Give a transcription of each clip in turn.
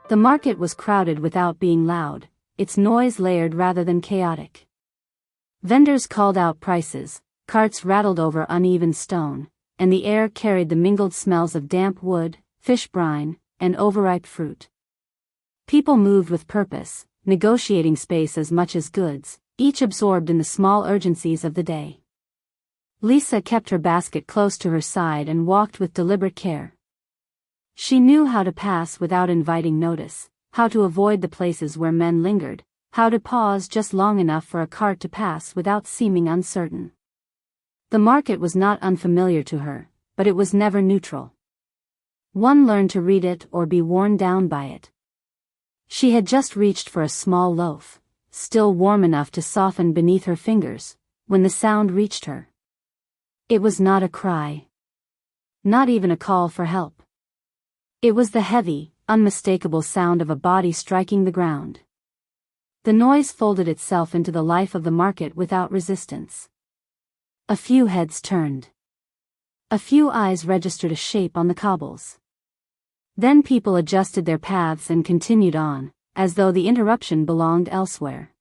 The market was crowded without being loud, its noise layered rather than chaotic. Vendors called out prices, carts rattled over uneven stone, and the air carried the mingled smells of damp wood, fish brine, and overripe fruit. People moved with purpose, negotiating space as much as goods, each absorbed in the small urgencies of the day. Lisa kept her basket close to her side and walked with deliberate care. She knew how to pass without inviting notice, how to avoid the places where men lingered, how to pause just long enough for a cart to pass without seeming uncertain. The market was not unfamiliar to her, but it was never neutral. One learned to read it or be worn down by it. She had just reached for a small loaf, still warm enough to soften beneath her fingers, when the sound reached her. It was not a cry. Not even a call for help. It was the heavy, unmistakable sound of a body striking the ground. The noise folded itself into the life of the market without resistance. A few heads turned. A few eyes registered a shape on the cobbles. Then people adjusted their paths and continued on, as though the interruption belonged elsewhere.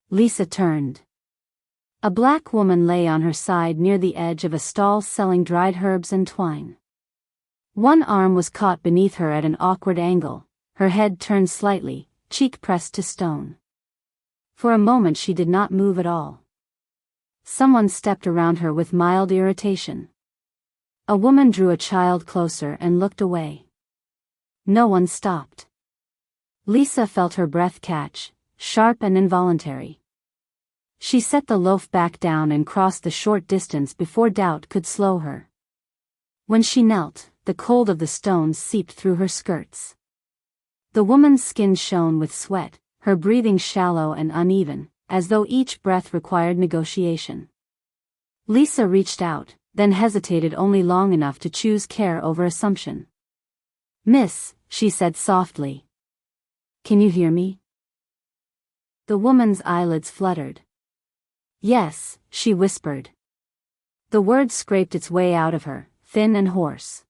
Lisa turned. A black woman lay on her side near the edge of a stall selling dried herbs and twine. One arm was caught beneath her at an awkward angle, her head turned slightly, cheek pressed to stone. For a moment she did not move at all. Someone stepped around her with mild irritation. A woman drew a child closer and looked away. No one stopped. Lisa felt her breath catch, sharp and involuntary. She set the loaf back down and crossed the short distance before doubt could slow her. When she knelt, the cold of the stones seeped through her skirts. The woman's skin shone with sweat, her breathing shallow and uneven, as though each breath required negotiation. Lisa reached out, then hesitated only long enough to choose care over assumption. "Miss," she said softly. "Can you hear me?" The woman's eyelids fluttered. "Yes," she whispered. The word scraped its way out of her, thin and hoarse.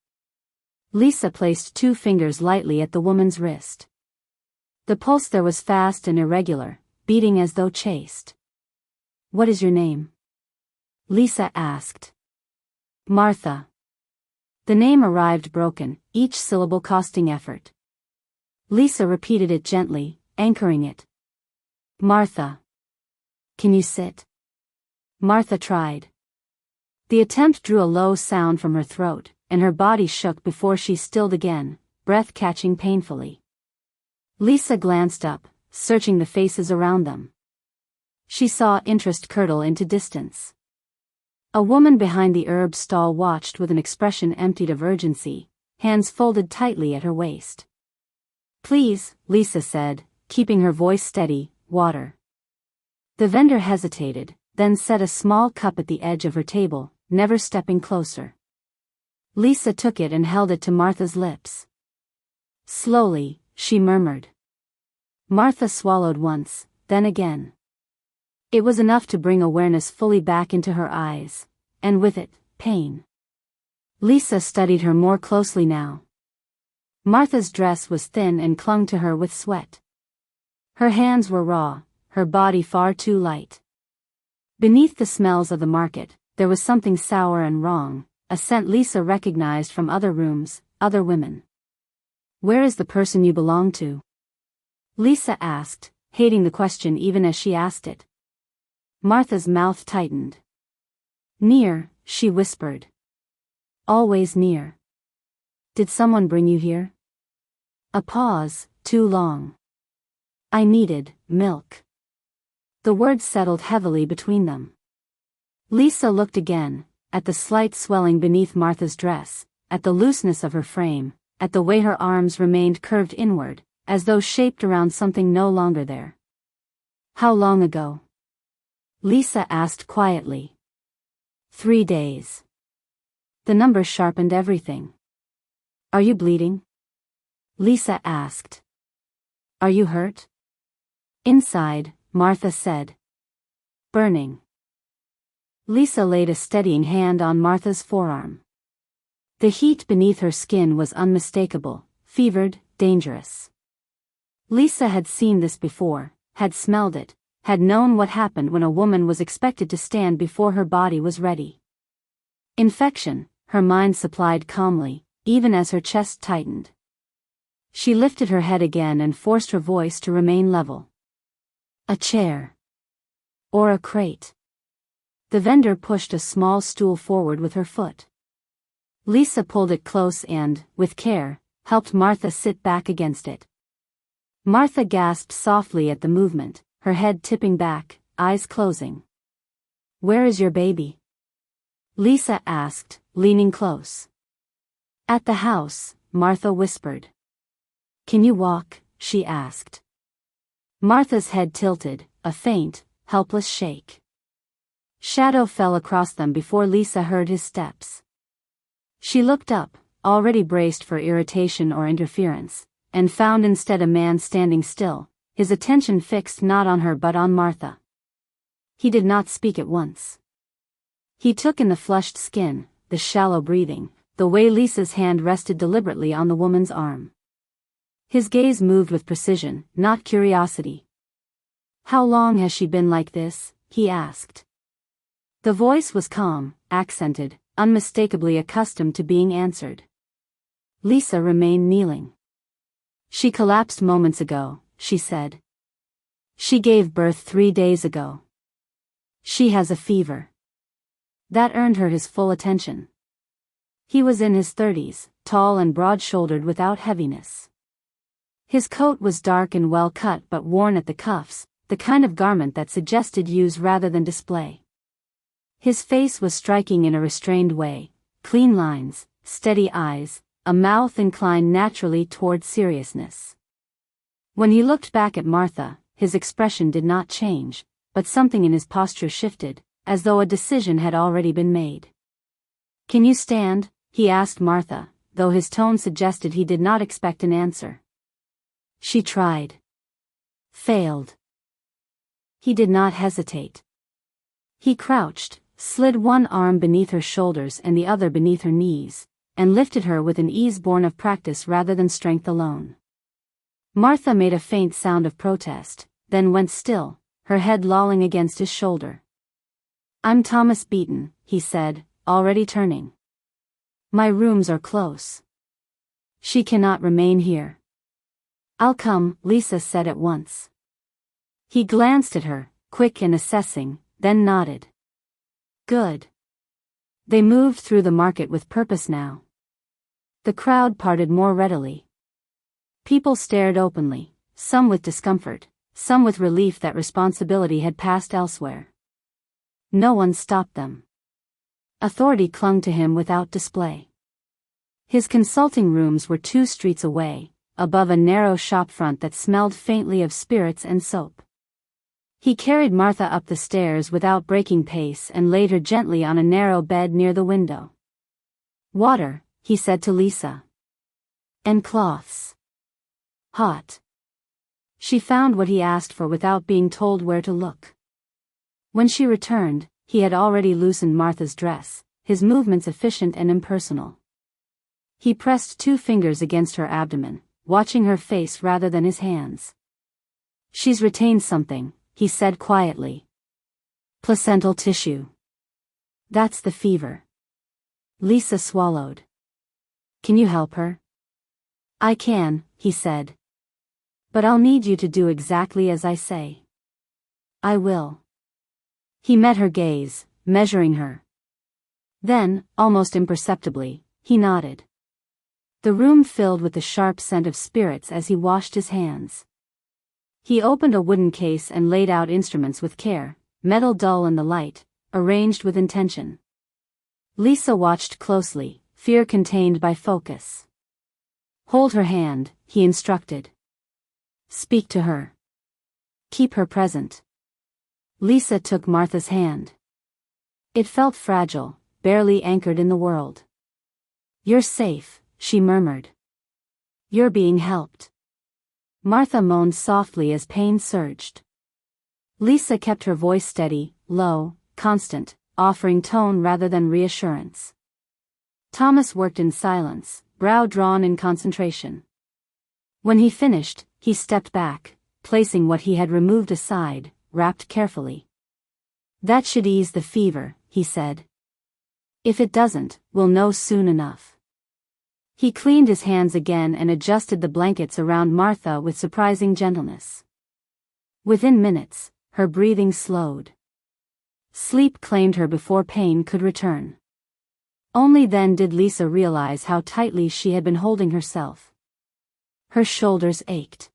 Lisa placed 2 fingers lightly at the woman's wrist. The pulse there was fast and irregular, beating as though chased. "What is your name?" Lisa asked. "Martha." The name arrived broken, each syllable costing effort. Lisa repeated it gently, anchoring it. "Martha. Can you sit?" Martha tried. The attempt drew a low sound from her throat, and her body shook before she stilled again, breath catching painfully. Lisa glanced up, searching the faces around them. She saw interest curdle into distance. A woman behind the herb stall watched with an expression emptied of urgency, hands folded tightly at her waist. "Please," Lisa said, keeping her voice steady, "water." The vendor hesitated, then set a small cup at the edge of her table, never stepping closer. Lisa took it and held it to Martha's lips. Slowly, she murmured. Martha swallowed once, then again. It was enough to bring awareness fully back into her eyes, and with it, pain. Lisa studied her more closely now. Martha's dress was thin and clung to her with sweat. Her hands were raw, her body far too light. Beneath the smells of the market, there was something sour and wrong, a scent Lisa recognized from other rooms, other women. "Where is the person you belong to?" Lisa asked, hating the question even as she asked it. Martha's mouth tightened. "Near," she whispered. "Always near." "Did someone bring you here?" A pause, too long. "I needed milk." The words settled heavily between them. Lisa looked again, at the slight swelling beneath Martha's dress, at the looseness of her frame, at the way her arms remained curved inward, as though shaped around something no longer there. "How long ago?" Lisa asked quietly. 3 days. The number sharpened everything. "Are you bleeding?" Lisa asked. "Are you hurt?" "Inside," Martha said. "Burning." Lisa laid a steadying hand on Martha's forearm. The heat beneath her skin was unmistakable, fevered, dangerous. Lisa had seen this before, had smelled it, had known what happened when a woman was expected to stand before her body was ready. Infection, her mind supplied calmly, even as her chest tightened. She lifted her head again and forced her voice to remain level. A chair. Or a crate. The vendor pushed a small stool forward with her foot. Lisa pulled it close and, with care, helped Martha sit back against it. Martha gasped softly at the movement, her head tipping back, eyes closing. "Where is your baby?" Lisa asked, leaning close. "At the house," Martha whispered. "Can you walk?" she asked. Martha's head tilted, a faint, helpless shake. Shadow fell across them before Lisa heard his steps. She looked up, already braced for irritation or interference, and found instead a man standing still, his attention fixed not on her but on Martha. He did not speak at once. He took in the flushed skin, the shallow breathing, the way Lisa's hand rested deliberately on the woman's arm. His gaze moved with precision, not curiosity. "How long has she been like this?" he asked. The voice was calm, accented, unmistakably accustomed to being answered. Lisa remained kneeling. "She collapsed moments ago," she said. "She gave birth 3 days ago. She has a fever." That earned her his full attention. He was in his 30s, tall and broad-shouldered without heaviness. His coat was dark and well cut but worn at the cuffs, the kind of garment that suggested use rather than display. His face was striking in a restrained way, clean lines, steady eyes, a mouth inclined naturally toward seriousness. When he looked back at Martha, his expression did not change, but something in his posture shifted, as though a decision had already been made. "Can you stand?" he asked Martha, though his tone suggested he did not expect an answer. She tried. Failed. He did not hesitate. He crouched, slid one arm beneath her shoulders and the other beneath her knees, and lifted her with an ease born of practice rather than strength alone. Martha made a faint sound of protest, then went still, her head lolling against his shoulder. "I'm Thomas Beaton," he said, already turning. "My rooms are close. She cannot remain here." "I'll come," Lisa said at once. He glanced at her, quick and assessing, then nodded. "Good." They moved through the market with purpose now. The crowd parted more readily. People stared openly, some with discomfort, some with relief that responsibility had passed elsewhere. No one stopped them. Authority clung to him without display. His consulting rooms were 2 streets away, above a narrow shopfront that smelled faintly of spirits and soap. He carried Martha up the stairs without breaking pace and laid her gently on a narrow bed near the window. "Water," he said to Lisa. "And cloths." "Hot." She found what he asked for without being told where to look. When she returned, he had already loosened Martha's dress, his movements efficient and impersonal. He pressed 2 fingers against her abdomen, watching her face rather than his hands. "She's retained something," he said quietly. "Placental tissue. That's the fever." Lisa swallowed. "Can you help her?" "I can," he said. "But I'll need you to do exactly as I say." "I will." He met her gaze, measuring her. Then, almost imperceptibly, he nodded. The room filled with the sharp scent of spirits as he washed his hands. He opened a wooden case and laid out instruments with care, metal dull in the light, arranged with intention. Lisa watched closely, fear contained by focus. "Hold her hand," he instructed. "Speak to her. Keep her present." Lisa took Martha's hand. It felt fragile, barely anchored in the world. "You're safe," she murmured. "You're being helped." Martha moaned softly as pain surged. Lisa kept her voice steady, low, constant, offering tone rather than reassurance. Thomas worked in silence, brow drawn in concentration. When he finished, he stepped back, placing what he had removed aside, wrapped carefully. "That should ease the fever," he said. "If it doesn't, we'll know soon enough." He cleaned his hands again and adjusted the blankets around Martha with surprising gentleness. Within minutes, her breathing slowed. Sleep claimed her before pain could return. Only then did Lisa realize how tightly she had been holding herself. Her shoulders ached.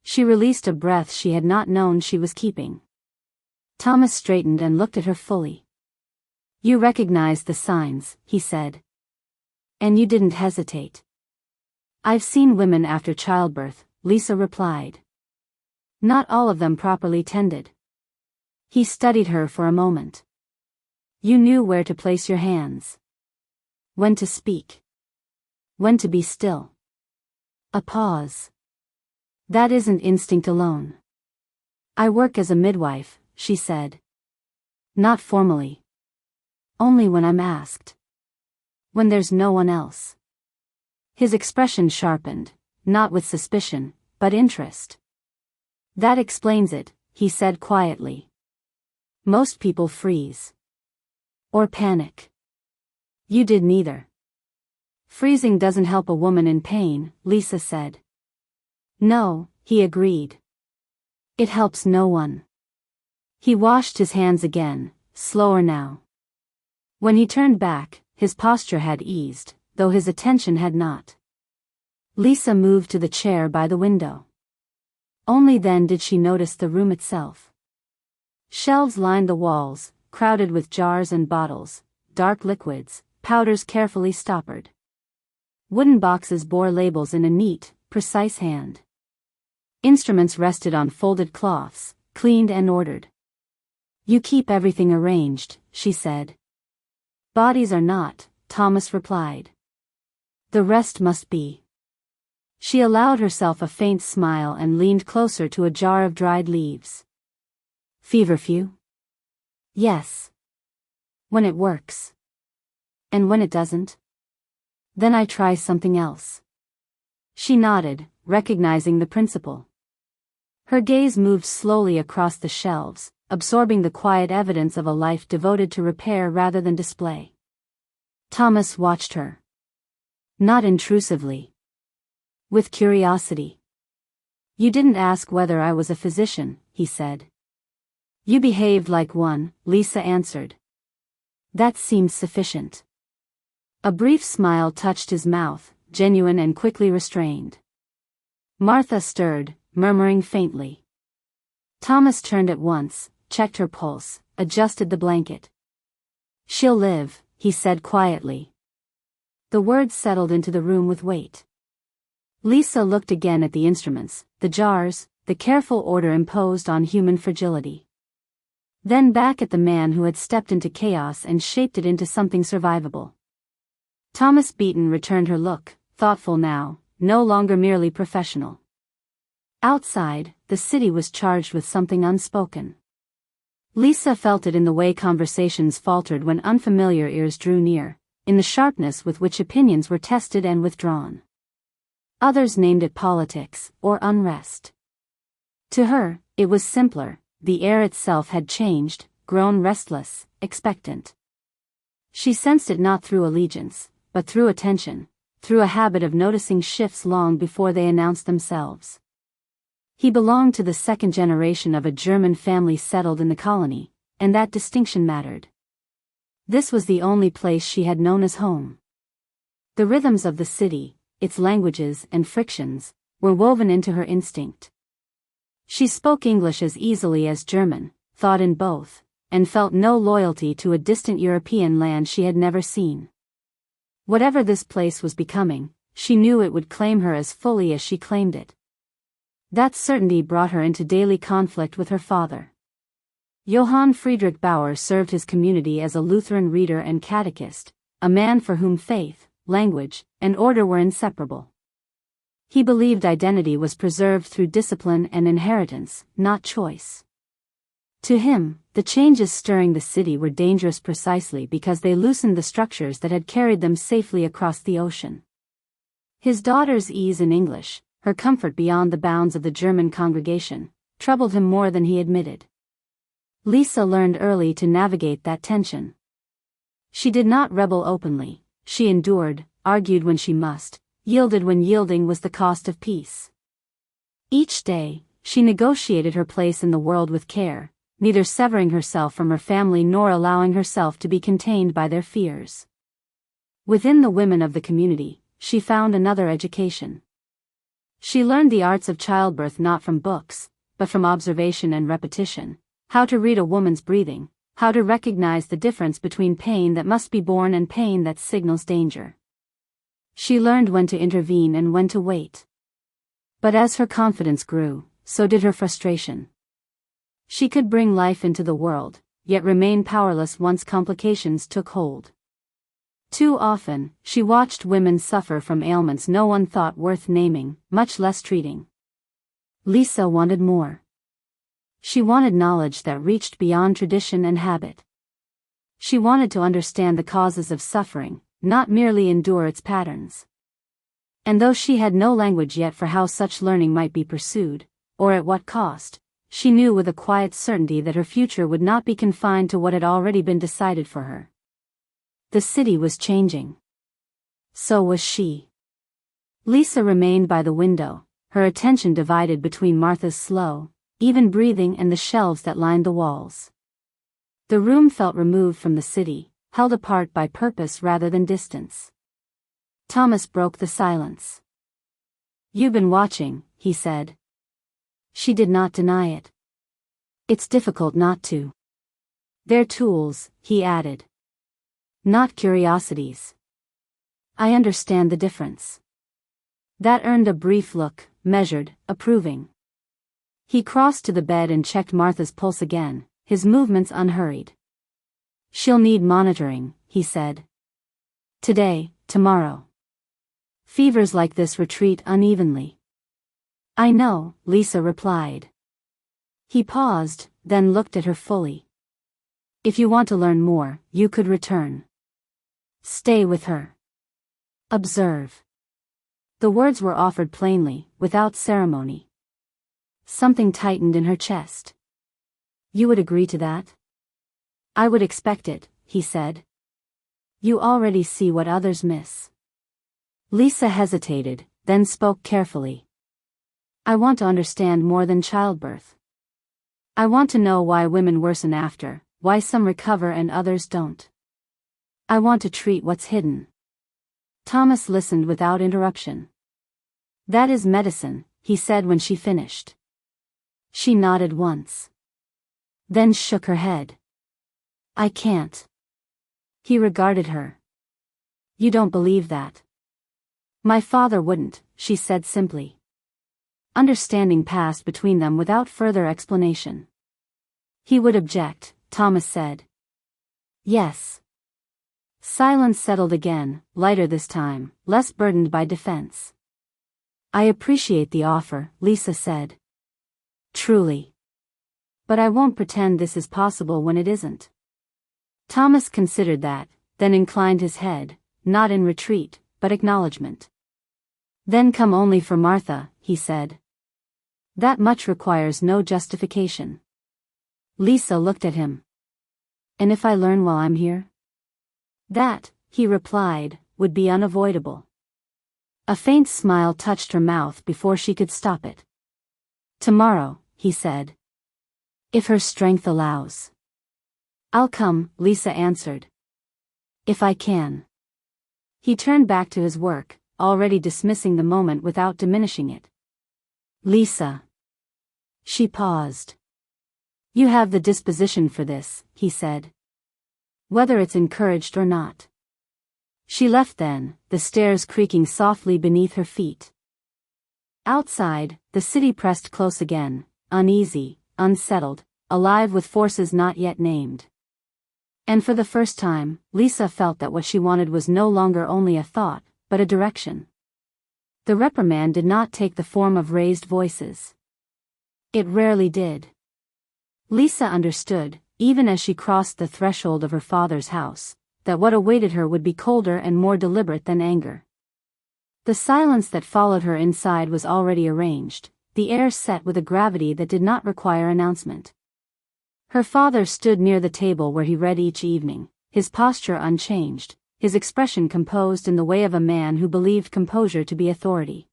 She released a breath she had not known she was keeping. Thomas straightened and looked at her fully. "You recognized the signs," he said. "And you didn't hesitate." "I've seen women after childbirth," Lisa replied. "Not all of them properly tended." He studied her for a moment. "You knew where to place your hands. When to speak. When to be still." A pause. "That isn't instinct alone." "I work as a midwife," she said. "Not formally. Only when I'm asked. When there's no one else." His expression sharpened, not with suspicion, but interest. "That explains it," he said quietly. "Most people freeze. Or panic. You did neither." "Freezing doesn't help a woman in pain," Lisa said. "No," he agreed. "It helps no one." He washed his hands again, slower now. When he turned back, his posture had eased, though his attention had not. Lisa moved to the chair by the window. Only then did she notice the room itself. Shelves lined the walls, crowded with jars and bottles, dark liquids, powders carefully stoppered. Wooden boxes bore labels in a neat, precise hand. Instruments rested on folded cloths, cleaned and ordered. "You keep everything arranged," she said. "Bodies are not," Thomas replied. "The rest must be." She allowed herself a faint smile and leaned closer to a jar of dried leaves. "Feverfew?" "Yes. When it works. And when it doesn't? Then I try something else." She nodded, recognizing the principle. Her gaze moved slowly across the shelves, absorbing the quiet evidence of a life devoted to repair rather than display. Thomas watched her. Not intrusively. With curiosity. "You didn't ask whether I was a physician," he said. "You behaved like one," Lisa answered. "That seems sufficient." A brief smile touched his mouth, genuine and quickly restrained. Martha stirred, murmuring faintly. Thomas turned at once, checked her pulse, adjusted the blanket. "She'll live," he said quietly. The words settled into the room with weight. Lisa looked again at the instruments, the jars, the careful order imposed on human fragility. Then back at the man who had stepped into chaos and shaped it into something survivable. Thomas Beaton returned her look, thoughtful now, no longer merely professional. Outside, the city was charged with something unspoken. Lisa felt it in the way conversations faltered when unfamiliar ears drew near, in the sharpness with which opinions were tested and withdrawn. Others named it politics, or unrest. To her, it was simpler. The air itself had changed, grown restless, expectant. She sensed it not through allegiance, but through attention, through a habit of noticing shifts long before they announced themselves. He belonged to the second generation of a German family settled in the colony, and that distinction mattered. This was the only place she had known as home. The rhythms of the city, its languages and frictions, were woven into her instinct. She spoke English as easily as German, thought in both, and felt no loyalty to a distant European land she had never seen. Whatever this place was becoming, she knew it would claim her as fully as she claimed it. That certainty brought her into daily conflict with her father. Johann Friedrich Bauer served his community as a Lutheran reader and catechist, a man for whom faith, language, and order were inseparable. He believed identity was preserved through discipline and inheritance, not choice. To him, the changes stirring the city were dangerous precisely because they loosened the structures that had carried them safely across the ocean. His daughter's ease in English, her comfort beyond the bounds of the German congregation, troubled him more than he admitted. Lisa learned early to navigate that tension. She did not rebel openly, she endured, argued when she must, yielded when yielding was the cost of peace. Each day, she negotiated her place in the world with care, neither severing herself from her family nor allowing herself to be contained by their fears. Within the women of the community, she found another education. She learned the arts of childbirth not from books, but from observation and repetition, how to read a woman's breathing, how to recognize the difference between pain that must be borne and pain that signals danger. She learned when to intervene and when to wait. But as her confidence grew, so did her frustration. She could bring life into the world, yet remain powerless once complications took hold. Too often, she watched women suffer from ailments no one thought worth naming, much less treating. Lisa wanted more. She wanted knowledge that reached beyond tradition and habit. She wanted to understand the causes of suffering, not merely endure its patterns. And though she had no language yet for how such learning might be pursued, or at what cost, she knew with a quiet certainty that her future would not be confined to what had already been decided for her. The city was changing. So was she. Lisa remained by the window, her attention divided between Martha's slow, even breathing and the shelves that lined the walls. The room felt removed from the city, held apart by purpose rather than distance. Thomas broke the silence. "You've been watching," he said. She did not deny it. "It's difficult not to." "They're tools," he added. "Not curiosities." "I understand the difference." That earned a brief look, measured, approving. He crossed to the bed and checked Martha's pulse again, his movements unhurried. "She'll need monitoring," he said. "Today, tomorrow. Fevers like this retreat unevenly." "I know," Lisa replied. He paused, then looked at her fully. "If you want to learn more, you could return. Stay with her. Observe." The words were offered plainly, without ceremony. Something tightened in her chest. "You would agree to that?" "I would expect it," he said. "You already see what others miss." Lisa hesitated, then spoke carefully. "I want to understand more than childbirth. I want to know why women worsen after, why some recover and others don't. I want to treat what's hidden." Thomas listened without interruption. "That is medicine," he said when she finished. She nodded once. Then shook her head. "I can't." He regarded her. "You don't believe that." "My father wouldn't," she said simply. Understanding passed between them without further explanation. "He would object," Thomas said. "Yes." Silence settled again, lighter this time, less burdened by defense. "I appreciate the offer," Lisa said. "Truly. But I won't pretend this is possible when it isn't." Thomas considered that, then inclined his head, not in retreat, but acknowledgement. "Then come only for Martha," he said. "That much requires no justification." Lisa looked at him. "And if I learn while I'm here?" "That," he replied, "would be unavoidable." A faint smile touched her mouth before she could stop it. "Tomorrow," he said. "If her strength allows." "I'll come," Lisa answered. "If I can." He turned back to his work, already dismissing the moment without diminishing it. "Lisa." She paused. "You have the disposition for this," he said. "Whether it's encouraged or not." She left then, the stairs creaking softly beneath her feet. Outside, the city pressed close again, uneasy, unsettled, alive with forces not yet named. And for the first time, Lisa felt that what she wanted was no longer only a thought, but a direction. The reprimand did not take the form of raised voices. It rarely did. Lisa understood, even as she crossed the threshold of her father's house, that what awaited her would be colder and more deliberate than anger. The silence that followed her inside was already arranged, the air set with a gravity that did not require announcement. Her father stood near the table where he read each evening, his posture unchanged, his expression composed in the way of a man who believed composure to be authority.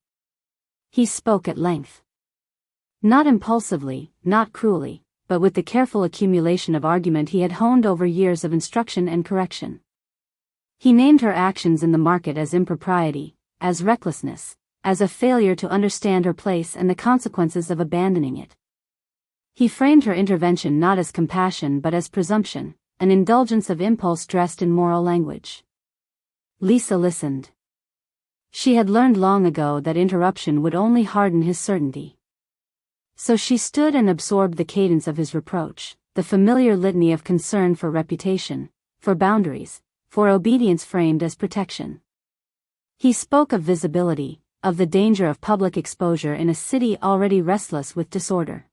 He spoke at length. Not impulsively, not cruelly, but with the careful accumulation of argument he had honed over years of instruction and correction. He named her actions in the market as impropriety, as recklessness, as a failure to understand her place and the consequences of abandoning it. He framed her intervention not as compassion but as presumption, an indulgence of impulse dressed in moral language. Lisa listened. She had learned long ago that interruption would only harden his certainty. So she stood and absorbed the cadence of his reproach, the familiar litany of concern for reputation, for boundaries, for obedience framed as protection. He spoke of visibility, of the danger of public exposure in a city already restless with disorder.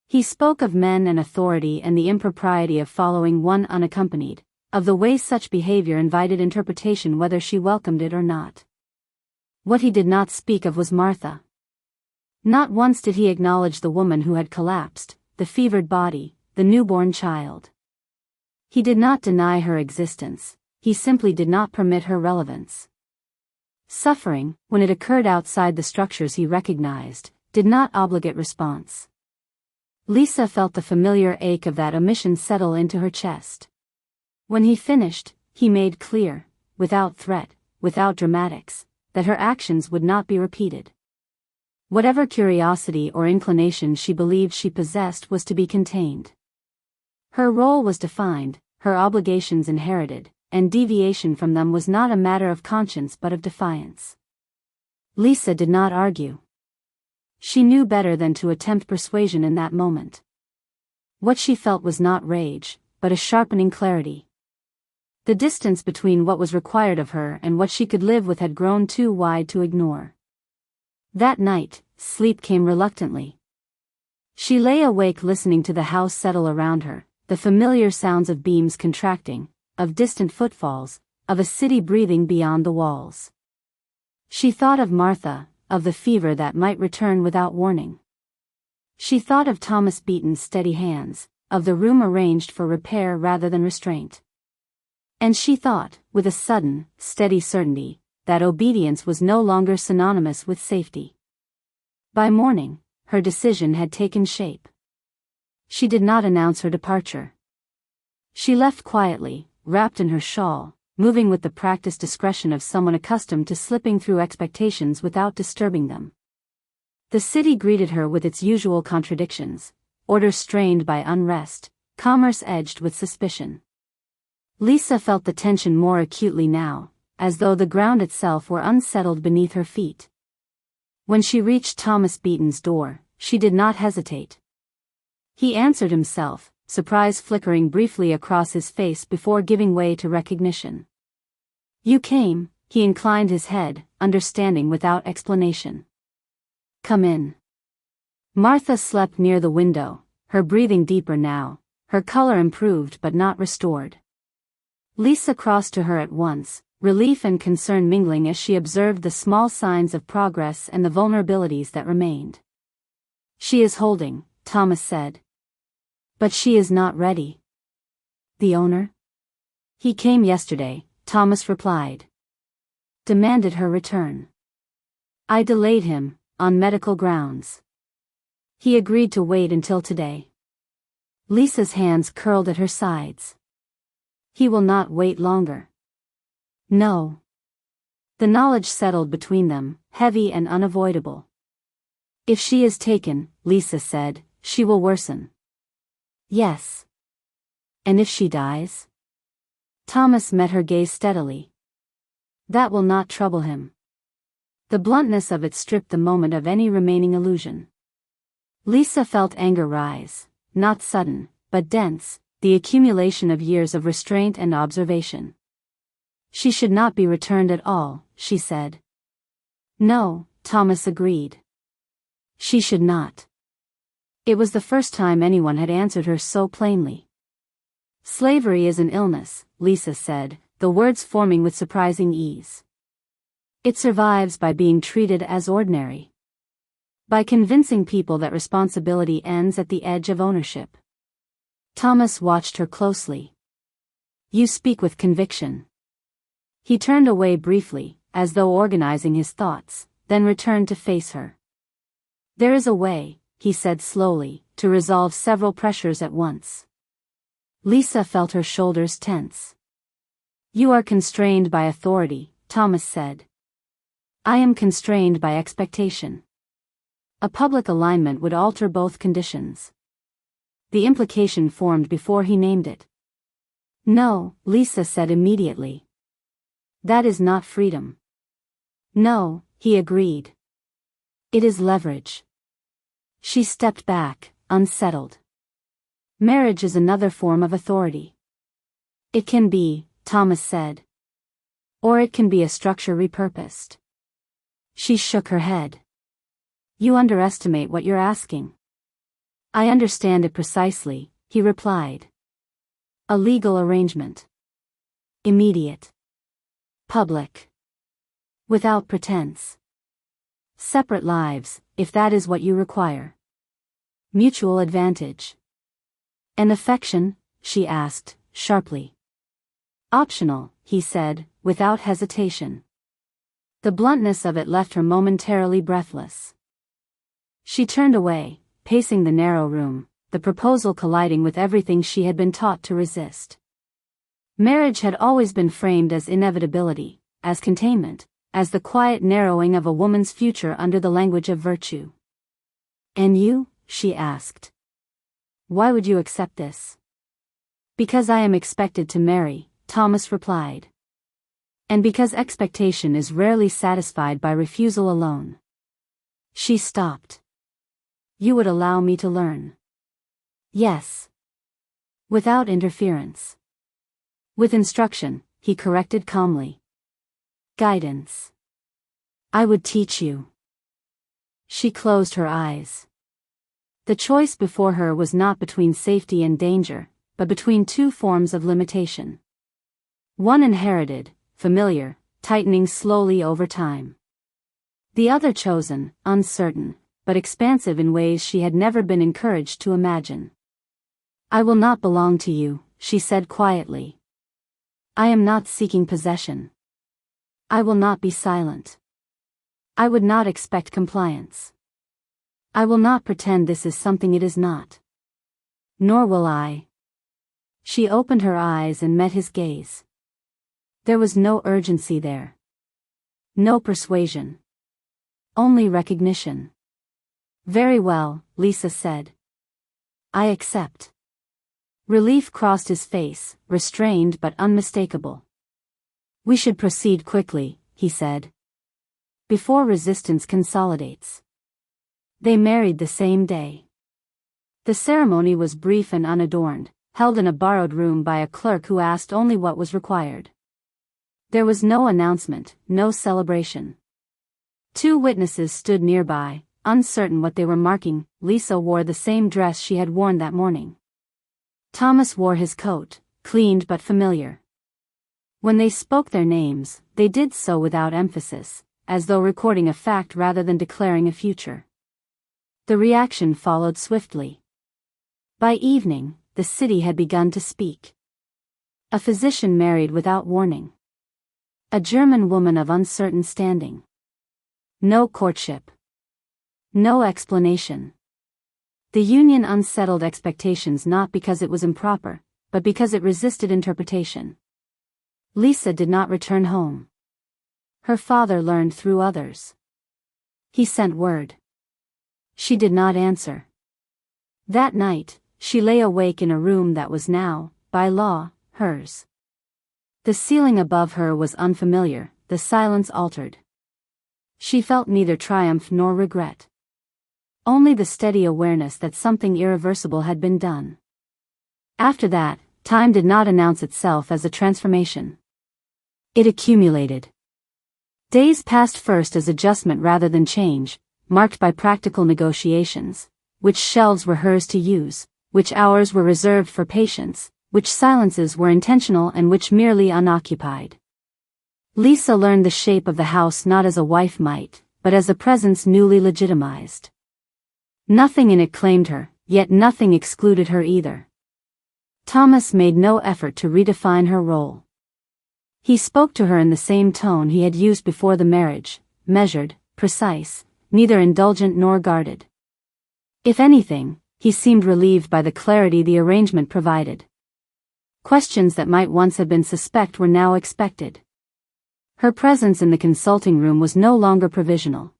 He spoke of men and authority and the impropriety of following one unaccompanied, of the way such behavior invited interpretation whether she welcomed it or not. What he did not speak of was Martha. Not once did he acknowledge the woman who had collapsed, the fevered body, the newborn child. He did not deny her existence, he simply did not permit her relevance. Suffering, when it occurred outside the structures he recognized, did not obligate response. Lisa felt the familiar ache of that omission settle into her chest. When he finished, he made clear, without threat, without dramatics, that her actions would not be repeated. Whatever curiosity or inclination she believed she possessed was to be contained. Her role was defined, her obligations inherited, and deviation from them was not a matter of conscience but of defiance. Lisa did not argue. She knew better than to attempt persuasion in that moment. What she felt was not rage, but a sharpening clarity. The distance between what was required of her and what she could live with had grown too wide to ignore. That night, sleep came reluctantly. She lay awake listening to the house settle around her, the familiar sounds of beams contracting, of distant footfalls, of a city breathing beyond the walls. She thought of Martha, of the fever that might return without warning. She thought of Thomas Beaton's steady hands, of the room arranged for repair rather than restraint. And she thought, with a sudden, steady certainty, that obedience was no longer synonymous with safety. By morning, her decision had taken shape. She did not announce her departure. She left quietly, wrapped in her shawl, moving with the practiced discretion of someone accustomed to slipping through expectations without disturbing them. The city greeted her with its usual contradictions, order strained by unrest, commerce edged with suspicion. Lisa felt the tension more acutely now, as though the ground itself were unsettled beneath her feet. When she reached Thomas Beaton's door, she did not hesitate. He answered himself, surprise flickering briefly across his face before giving way to recognition. "You came," he inclined his head, understanding without explanation. "Come in." Martha slept near the window, her breathing deeper now, her color improved but not restored. Lisa crossed to her at once, relief and concern mingling as she observed the small signs of progress and the vulnerabilities that remained. "She is holding," Thomas said. "But she is not ready." "The owner?" "He came yesterday," Thomas replied. "Demanded her return. I delayed him, on medical grounds. He agreed to wait until today." Lisa's hands curled at her sides. "He will not wait longer." "No." The knowledge settled between them, heavy and unavoidable. "If she is taken," Lisa said, "she will worsen." "Yes." "And if she dies?" Thomas met her gaze steadily. "That will not trouble him." The bluntness of it stripped the moment of any remaining illusion. Lisa felt anger rise, not sudden, but dense, the accumulation of years of restraint and observation. "She should not be returned at all," she said. "No," Thomas agreed. "She should not." It was the first time anyone had answered her so plainly. "Slavery is an illness," Lisa said, the words forming with surprising ease. It survives by being treated as ordinary. By convincing people that responsibility ends at the edge of ownership. Thomas watched her closely. You speak with conviction. He turned away briefly, as though organizing his thoughts, then returned to face her. There is a way, he said slowly, to resolve several pressures at once. Lisa felt her shoulders tense. You are constrained by authority, Thomas said. I am constrained by expectation. A public alignment would alter both conditions. The implication formed before he named it. No, Lisa said immediately. That is not freedom. No, he agreed. It is leverage. She stepped back, unsettled. Marriage is another form of authority. It can be, Thomas said. Or it can be a structure repurposed. She shook her head. You underestimate what you're asking. I understand it precisely, he replied. A legal arrangement. Immediate. Public. Without pretense. Separate lives, if that is what you require. Mutual advantage. And affection? She asked, sharply. Optional, he said, without hesitation. The bluntness of it left her momentarily breathless. She turned away, pacing the narrow room, the proposal colliding with everything she had been taught to resist. Marriage had always been framed as inevitability, as containment, as the quiet narrowing of a woman's future under the language of virtue. And you? She asked. Why would you accept this? Because I am expected to marry, Thomas replied. And because expectation is rarely satisfied by refusal alone. She stopped. You would allow me to learn? Yes. Without interference. With instruction, he corrected calmly. Guidance. I would teach you. She closed her eyes. The choice before her was not between safety and danger, but between two forms of limitation. One inherited, familiar, tightening slowly over time. The other chosen, uncertain, but expansive in ways she had never been encouraged to imagine. I will not belong to you, she said quietly. I am not seeking possession. I will not be silent. I would not expect compliance. I will not pretend this is something it is not. Nor will I. She opened her eyes and met his gaze. There was no urgency there. No persuasion. Only recognition. Very well, Lisa said. I accept. Relief crossed his face, restrained but unmistakable. We should proceed quickly, he said. Before resistance consolidates. They married the same day. The ceremony was brief and unadorned, held in a borrowed room by a clerk who asked only what was required. There was no announcement, no celebration. Two witnesses stood nearby, uncertain what they were marking. Lisa wore the same dress she had worn that morning. Thomas wore his coat, cleaned but familiar. When they spoke their names, they did so without emphasis, as though recording a fact rather than declaring a future. The reaction followed swiftly. By evening, the city had begun to speak. A physician married without warning. A German woman of uncertain standing. No courtship. No explanation. The union unsettled expectations not because it was improper, but because it resisted interpretation. Lisa did not return home. Her father learned through others. He sent word. She did not answer. That night, she lay awake in a room that was now, by law, hers. The ceiling above her was unfamiliar, the silence altered. She felt neither triumph nor regret. Only the steady awareness that something irreversible had been done. After that, time did not announce itself as a transformation. It accumulated. Days passed first as adjustment rather than change, marked by practical negotiations, which shelves were hers to use, which hours were reserved for patience, which silences were intentional and which merely unoccupied. Lisa learned the shape of the house not as a wife might, but as a presence newly legitimized. Nothing in it claimed her, yet nothing excluded her either. Thomas made no effort to redefine her role. He spoke to her in the same tone he had used before the marriage, measured, precise, neither indulgent nor guarded. If anything, he seemed relieved by the clarity the arrangement provided. Questions that might once have been suspect were now expected. Her presence in the consulting room was no longer provisional.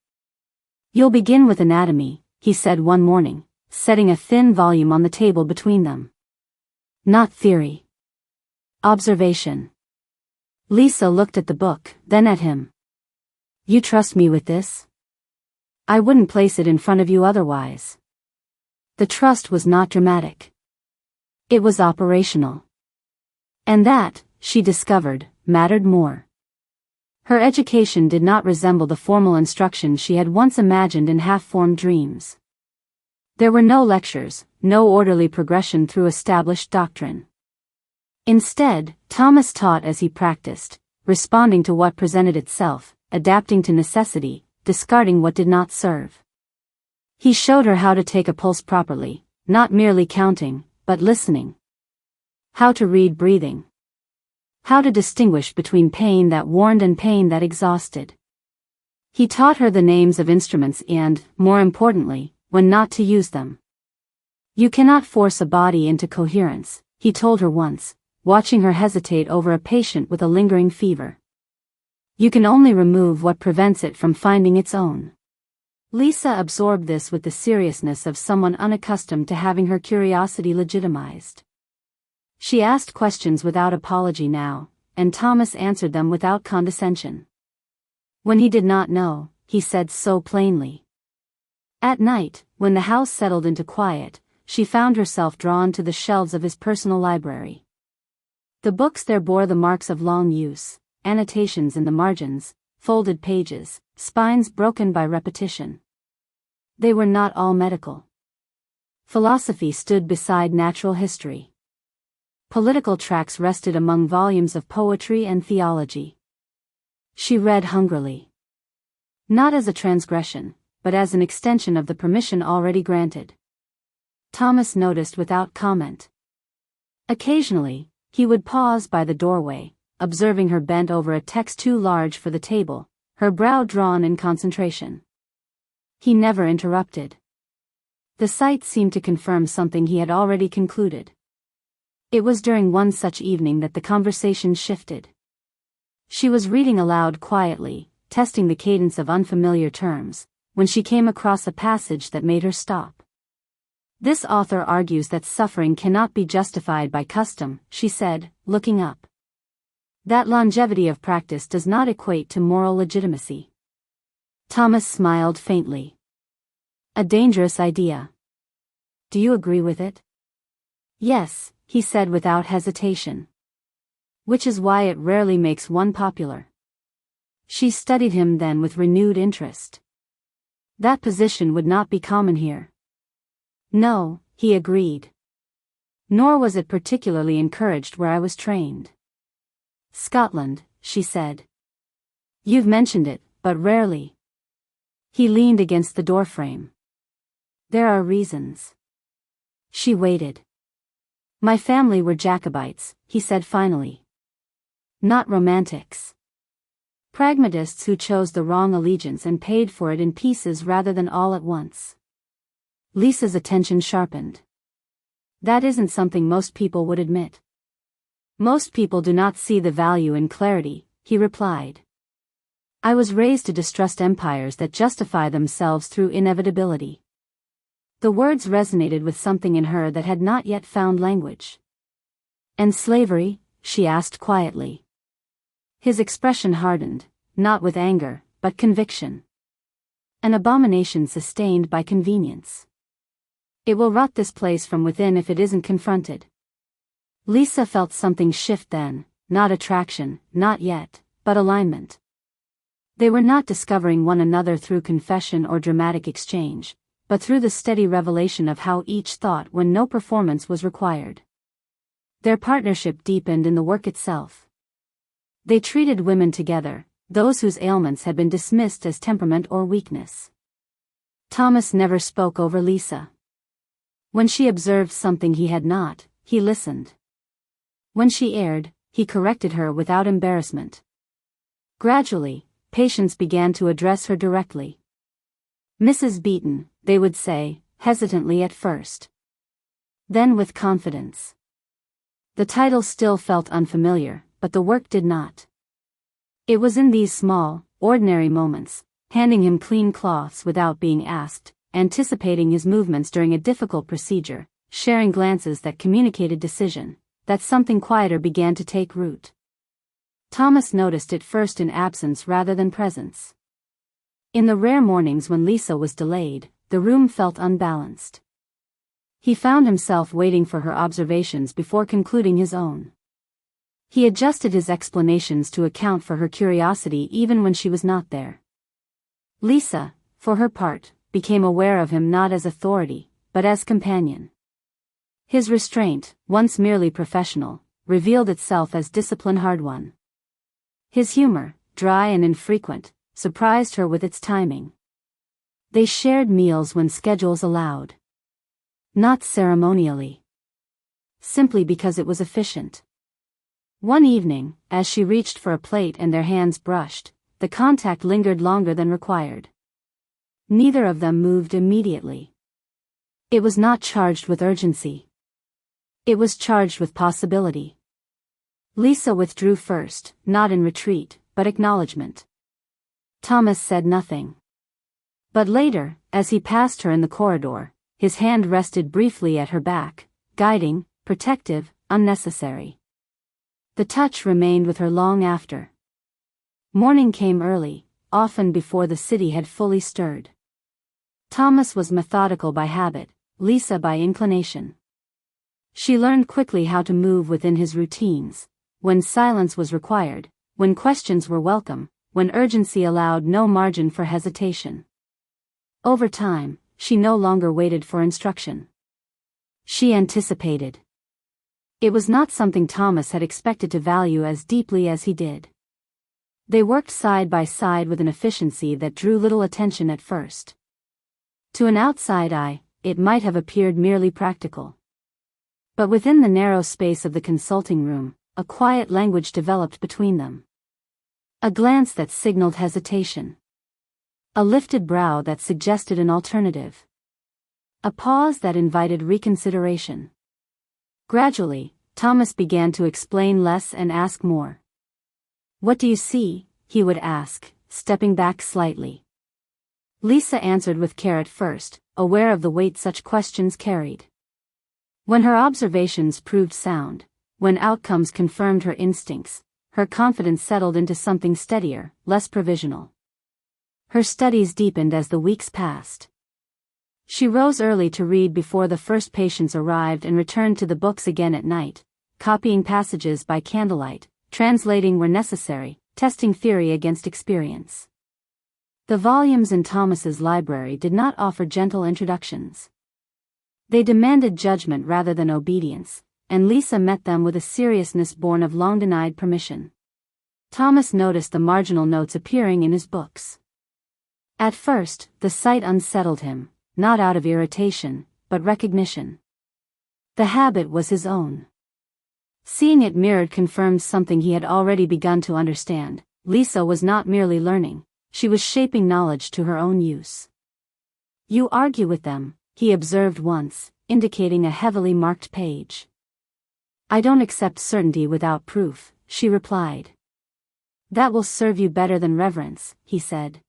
"You'll begin with anatomy," he said one morning, setting a thin volume on the table between them. "Not theory. Observation." Lisa looked at the book, then at him. "You trust me with this? I wouldn't place it in front of you otherwise." The trust was not dramatic. It was operational. And that, she discovered, mattered more. Her education did not resemble the formal instruction she had once imagined in half-formed dreams. There were no lectures, no orderly progression through established doctrine. Instead, Thomas taught as he practiced, responding to what presented itself, adapting to necessity, discarding what did not serve. He showed her how to take a pulse properly, not merely counting, but listening. How to read breathing. How to distinguish between pain that warned and pain that exhausted. He taught her the names of instruments and, more importantly, when not to use them. "You cannot force a body into coherence," he told her once, watching her hesitate over a patient with a lingering fever. "You can only remove what prevents it from finding its own." Lisa absorbed this with the seriousness of someone unaccustomed to having her curiosity legitimized. She asked questions without apology now, and Thomas answered them without condescension. When he did not know, he said so plainly. At night, when the house settled into quiet, she found herself drawn to the shelves of his personal library. The books there bore the marks of long use, annotations in the margins, folded pages, spines broken by repetition. They were not all medical. Philosophy stood beside natural history. Political tracts rested among volumes of poetry and theology. She read hungrily. Not as a transgression, but as an extension of the permission already granted. Thomas noticed without comment. Occasionally, he would pause by the doorway, observing her bent over a text too large for the table, her brow drawn in concentration. He never interrupted. The sight seemed to confirm something he had already concluded. It was during one such evening that the conversation shifted. She was reading aloud quietly, testing the cadence of unfamiliar terms, when she came across a passage that made her stop. "This author argues that suffering cannot be justified by custom," she said, looking up. "That longevity of practice does not equate to moral legitimacy." Thomas smiled faintly. "A dangerous idea. Do you agree with it?" "Yes," he said without hesitation. "Which is why it rarely makes one popular." She studied him then with renewed interest. "That position would not be common here." "No," he agreed. "Nor was it particularly encouraged where I was trained." "Scotland," she said. "You've mentioned it, but rarely." He leaned against the doorframe. "There are reasons." She waited. "My family were Jacobites," he said finally. "Not romantics. Pragmatists who chose the wrong allegiance and paid for it in pieces rather than all at once." Lisa's attention sharpened. "That isn't something most people would admit." "Most people do not see the value in clarity," he replied. "I was raised to distrust empires that justify themselves through inevitability." The words resonated with something in her that had not yet found language. "And slavery?" she asked quietly. His expression hardened, not with anger, but conviction. "An abomination sustained by convenience. It will rot this place from within if it isn't confronted." Lisa felt something shift then, not attraction, not yet, but alignment. They were not discovering one another through confession or dramatic exchange, but through the steady revelation of how each thought when no performance was required. Their partnership deepened in the work itself. They treated women together, those whose ailments had been dismissed as temperament or weakness. Thomas never spoke over Lisa. When she observed something he had not, he listened. When she erred, he corrected her without embarrassment. Gradually, patients began to address her directly. Mrs. Beaton, they would say, hesitantly at first. Then with confidence. The title still felt unfamiliar, but the work did not. It was in these small, ordinary moments, handing him clean cloths without being asked, anticipating his movements during a difficult procedure, sharing glances that communicated decision, that something quieter began to take root. Thomas noticed it first in absence rather than presence. In the rare mornings when Lisa was delayed, the room felt unbalanced. He found himself waiting for her observations before concluding his own. He adjusted his explanations to account for her curiosity even when she was not there. Lisa, for her part, became aware of him not as authority, but as companion. His restraint, once merely professional, revealed itself as discipline hard-won. His humor, dry and infrequent, surprised her with its timing. They shared meals when schedules allowed. Not ceremonially. Simply because it was efficient. One evening, as she reached for a plate and their hands brushed, the contact lingered longer than required. Neither of them moved immediately. It was not charged with urgency. It was charged with possibility. Lisa withdrew first, not in retreat, but acknowledgement. Thomas said nothing. But later, as he passed her in the corridor, his hand rested briefly at her back, guiding, protective, unnecessary. The touch remained with her long after. Morning came early, often before the city had fully stirred. Thomas was methodical by habit, Lisa by inclination. She learned quickly how to move within his routines, when silence was required, when questions were welcome, when urgency allowed no margin for hesitation. Over time, she no longer waited for instruction. She anticipated. It was not something Thomas had expected to value as deeply as he did. They worked side by side with an efficiency that drew little attention at first. To an outside eye, it might have appeared merely practical. But within the narrow space of the consulting room, a quiet language developed between them. A glance that signaled hesitation. A lifted brow that suggested an alternative. A pause that invited reconsideration. Gradually, Thomas began to explain less and ask more. "What do you see?" he would ask, stepping back slightly. Lisa answered with care at first, aware of the weight such questions carried. When her observations proved sound, when outcomes confirmed her instincts, her confidence settled into something steadier, less provisional. Her studies deepened as the weeks passed. She rose early to read before the first patients arrived and returned to the books again at night, copying passages by candlelight, translating where necessary, testing theory against experience. The volumes in Thomas's library did not offer gentle introductions. They demanded judgment rather than obedience, and Lisa met them with a seriousness born of long-denied permission. Thomas noticed the marginal notes appearing in his books. At first, the sight unsettled him, not out of irritation, but recognition. The habit was his own. Seeing it mirrored confirmed something he had already begun to understand. Lisa was not merely learning, she was shaping knowledge to her own use. "You argue with them," he observed once, indicating a heavily marked page. "I don't accept certainty without proof," she replied. "That will serve you better than reverence," he said.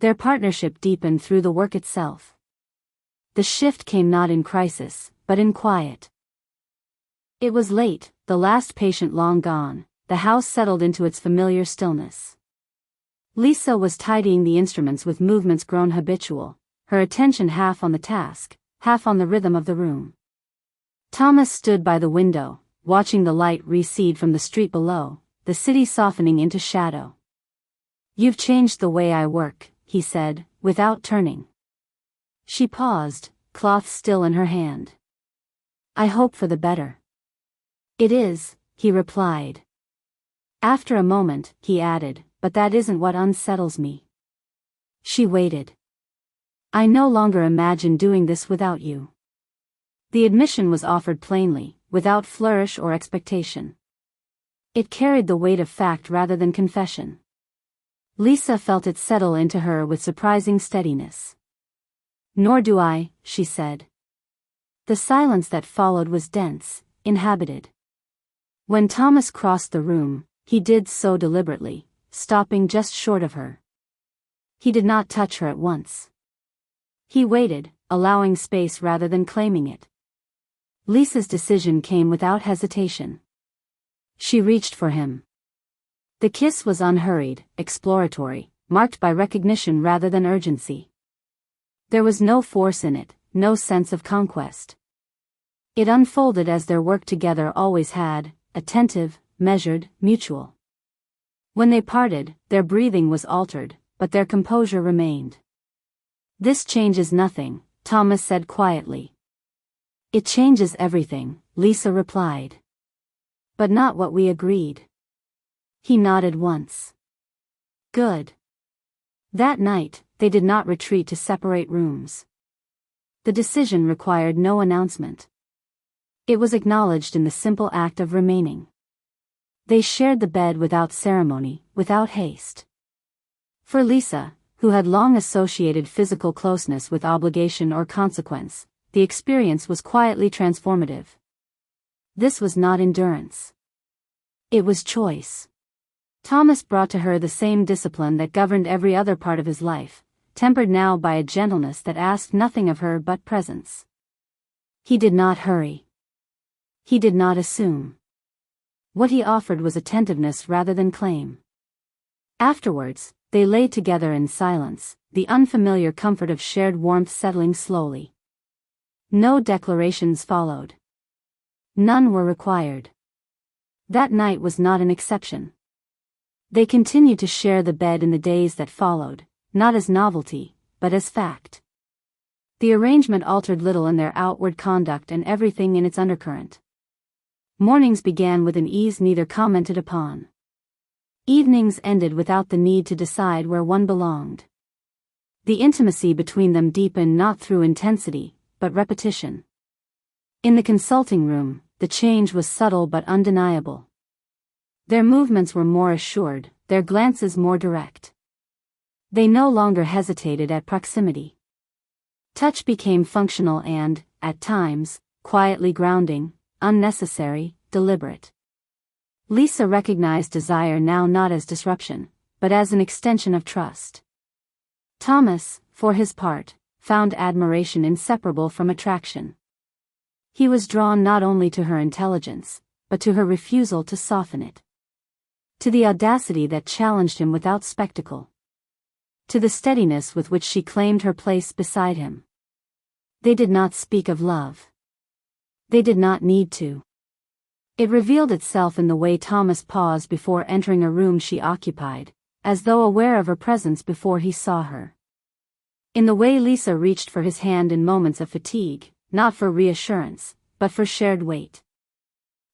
Their partnership deepened through the work itself. The shift came not in crisis, but in quiet. It was late, the last patient long gone, the house settled into its familiar stillness. Lisa was tidying the instruments with movements grown habitual, her attention half on the task, half on the rhythm of the room. Thomas stood by the window, watching the light recede from the street below, the city softening into shadow. "You've changed the way I work," he said, without turning. She paused, cloth still in her hand. "I hope for the better." "It is," he replied. After a moment, he added, "But that isn't what unsettles me." She waited. "I no longer imagine doing this without you." The admission was offered plainly, without flourish or expectation. It carried the weight of fact rather than confession. Lisa felt it settle into her with surprising steadiness. "Nor do I," she said. The silence that followed was dense, inhabited. When Thomas crossed the room, he did so deliberately, stopping just short of her. He did not touch her at once. He waited, allowing space rather than claiming it. Lisa's decision came without hesitation. She reached for him. The kiss was unhurried, exploratory, marked by recognition rather than urgency. There was no force in it, no sense of conquest. It unfolded as their work together always had, attentive, measured, mutual. When they parted, their breathing was altered, but their composure remained. "This changes nothing," Thomas said quietly. "It changes everything," Lisa replied. "But not what we agreed." He nodded once. "Good." That night, they did not retreat to separate rooms. The decision required no announcement. It was acknowledged in the simple act of remaining. They shared the bed without ceremony, without haste. For Lisa, who had long associated physical closeness with obligation or consequence, the experience was quietly transformative. This was not endurance. It was choice. Thomas brought to her the same discipline that governed every other part of his life, tempered now by a gentleness that asked nothing of her but presence. He did not hurry. He did not assume. What he offered was attentiveness rather than claim. Afterwards, they lay together in silence, the unfamiliar comfort of shared warmth settling slowly. No declarations followed. None were required. That night was not an exception. They continued to share the bed in the days that followed, not as novelty, but as fact. The arrangement altered little in their outward conduct and everything in its undercurrent. Mornings began with an ease neither commented upon. Evenings ended without the need to decide where one belonged. The intimacy between them deepened not through intensity, but repetition. In the consulting room, the change was subtle but undeniable. Their movements were more assured, their glances more direct. They no longer hesitated at proximity. Touch became functional and, at times, quietly grounding, unnecessary, deliberate. Lisa recognized desire now not as disruption, but as an extension of trust. Thomas, for his part, found admiration inseparable from attraction. He was drawn not only to her intelligence, but to her refusal to soften it. To the audacity that challenged him without spectacle. To the steadiness with which she claimed her place beside him. They did not speak of love. They did not need to. It revealed itself in the way Thomas paused before entering a room she occupied, as though aware of her presence before he saw her. In the way Lisa reached for his hand in moments of fatigue, not for reassurance, but for shared weight.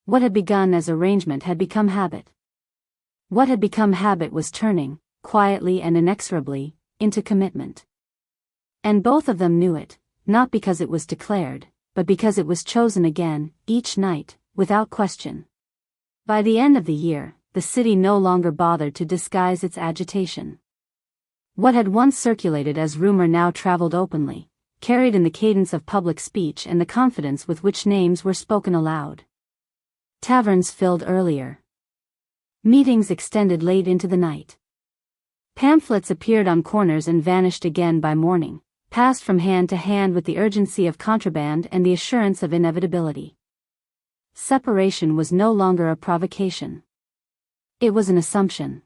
What had begun as arrangement had become habit. What had become habit was turning, quietly and inexorably, into commitment. And both of them knew it, not because it was declared, but because it was chosen again, each night, without question. By the end of the year, the city no longer bothered to disguise its agitation. What had once circulated as rumor now traveled openly, carried in the cadence of public speech and the confidence with which names were spoken aloud. Taverns filled earlier. Meetings extended late into the night. Pamphlets appeared on corners and vanished again by morning, passed from hand to hand with the urgency of contraband and the assurance of inevitability. Separation was no longer a provocation. It was an assumption.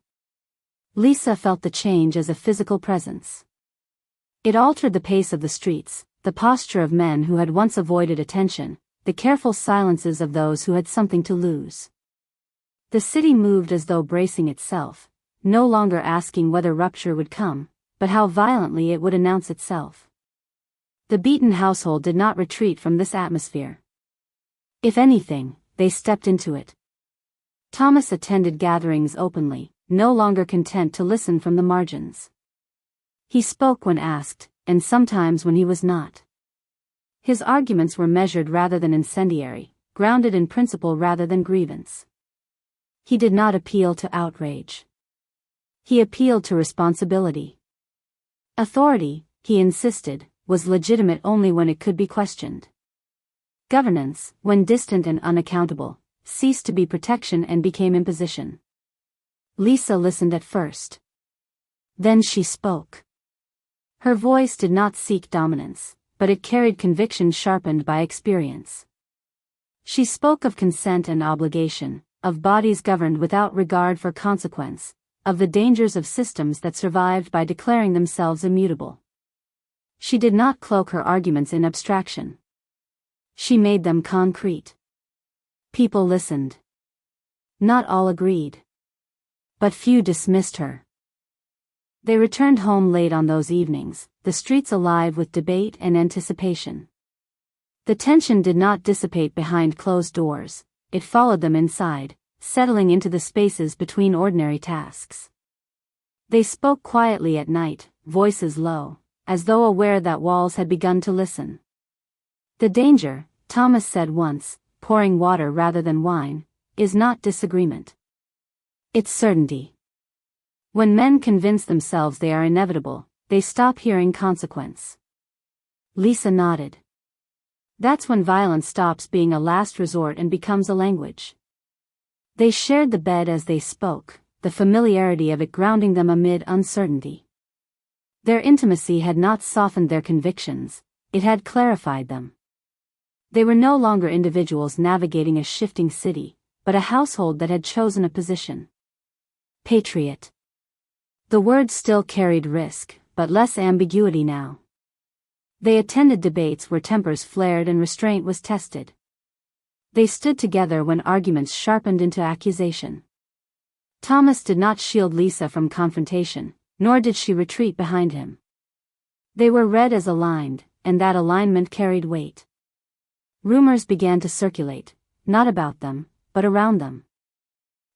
Lisa felt the change as a physical presence. It altered the pace of the streets, the posture of men who had once avoided attention, the careful silences of those who had something to lose. The city moved as though bracing itself, no longer asking whether rupture would come, but how violently it would announce itself. The beaten household did not retreat from this atmosphere. If anything, they stepped into it. Thomas attended gatherings openly, no longer content to listen from the margins. He spoke when asked, and sometimes when he was not. His arguments were measured rather than incendiary, grounded in principle rather than grievance. He did not appeal to outrage. He appealed to responsibility. Authority, he insisted, was legitimate only when it could be questioned. Governance, when distant and unaccountable, ceased to be protection and became imposition. Lisa listened at first. Then she spoke. Her voice did not seek dominance, but it carried conviction sharpened by experience. She spoke of consent and obligation, of bodies governed without regard for consequence, of the dangers of systems that survived by declaring themselves immutable. She did not cloak her arguments in abstraction. She made them concrete. People listened. Not all agreed. But few dismissed her. They returned home late on those evenings, the streets alive with debate and anticipation. The tension did not dissipate behind closed doors, it followed them inside, settling into the spaces between ordinary tasks. They spoke quietly at night, voices low, as though aware that walls had begun to listen. The danger, Thomas said once, pouring water rather than wine, is not disagreement. It's certainty. When men convince themselves they are inevitable, they stop hearing consequence. Lisa nodded. That's when violence stops being a last resort and becomes a language. They shared the bed as they spoke, the familiarity of it grounding them amid uncertainty. Their intimacy had not softened their convictions, it had clarified them. They were no longer individuals navigating a shifting city, but a household that had chosen a position. Patriot. The word still carried risk, but less ambiguity now. They attended debates where tempers flared and restraint was tested. They stood together when arguments sharpened into accusation. Thomas did not shield Lisa from confrontation, nor did she retreat behind him. They were read as aligned, and that alignment carried weight. Rumors began to circulate, not about them, but around them.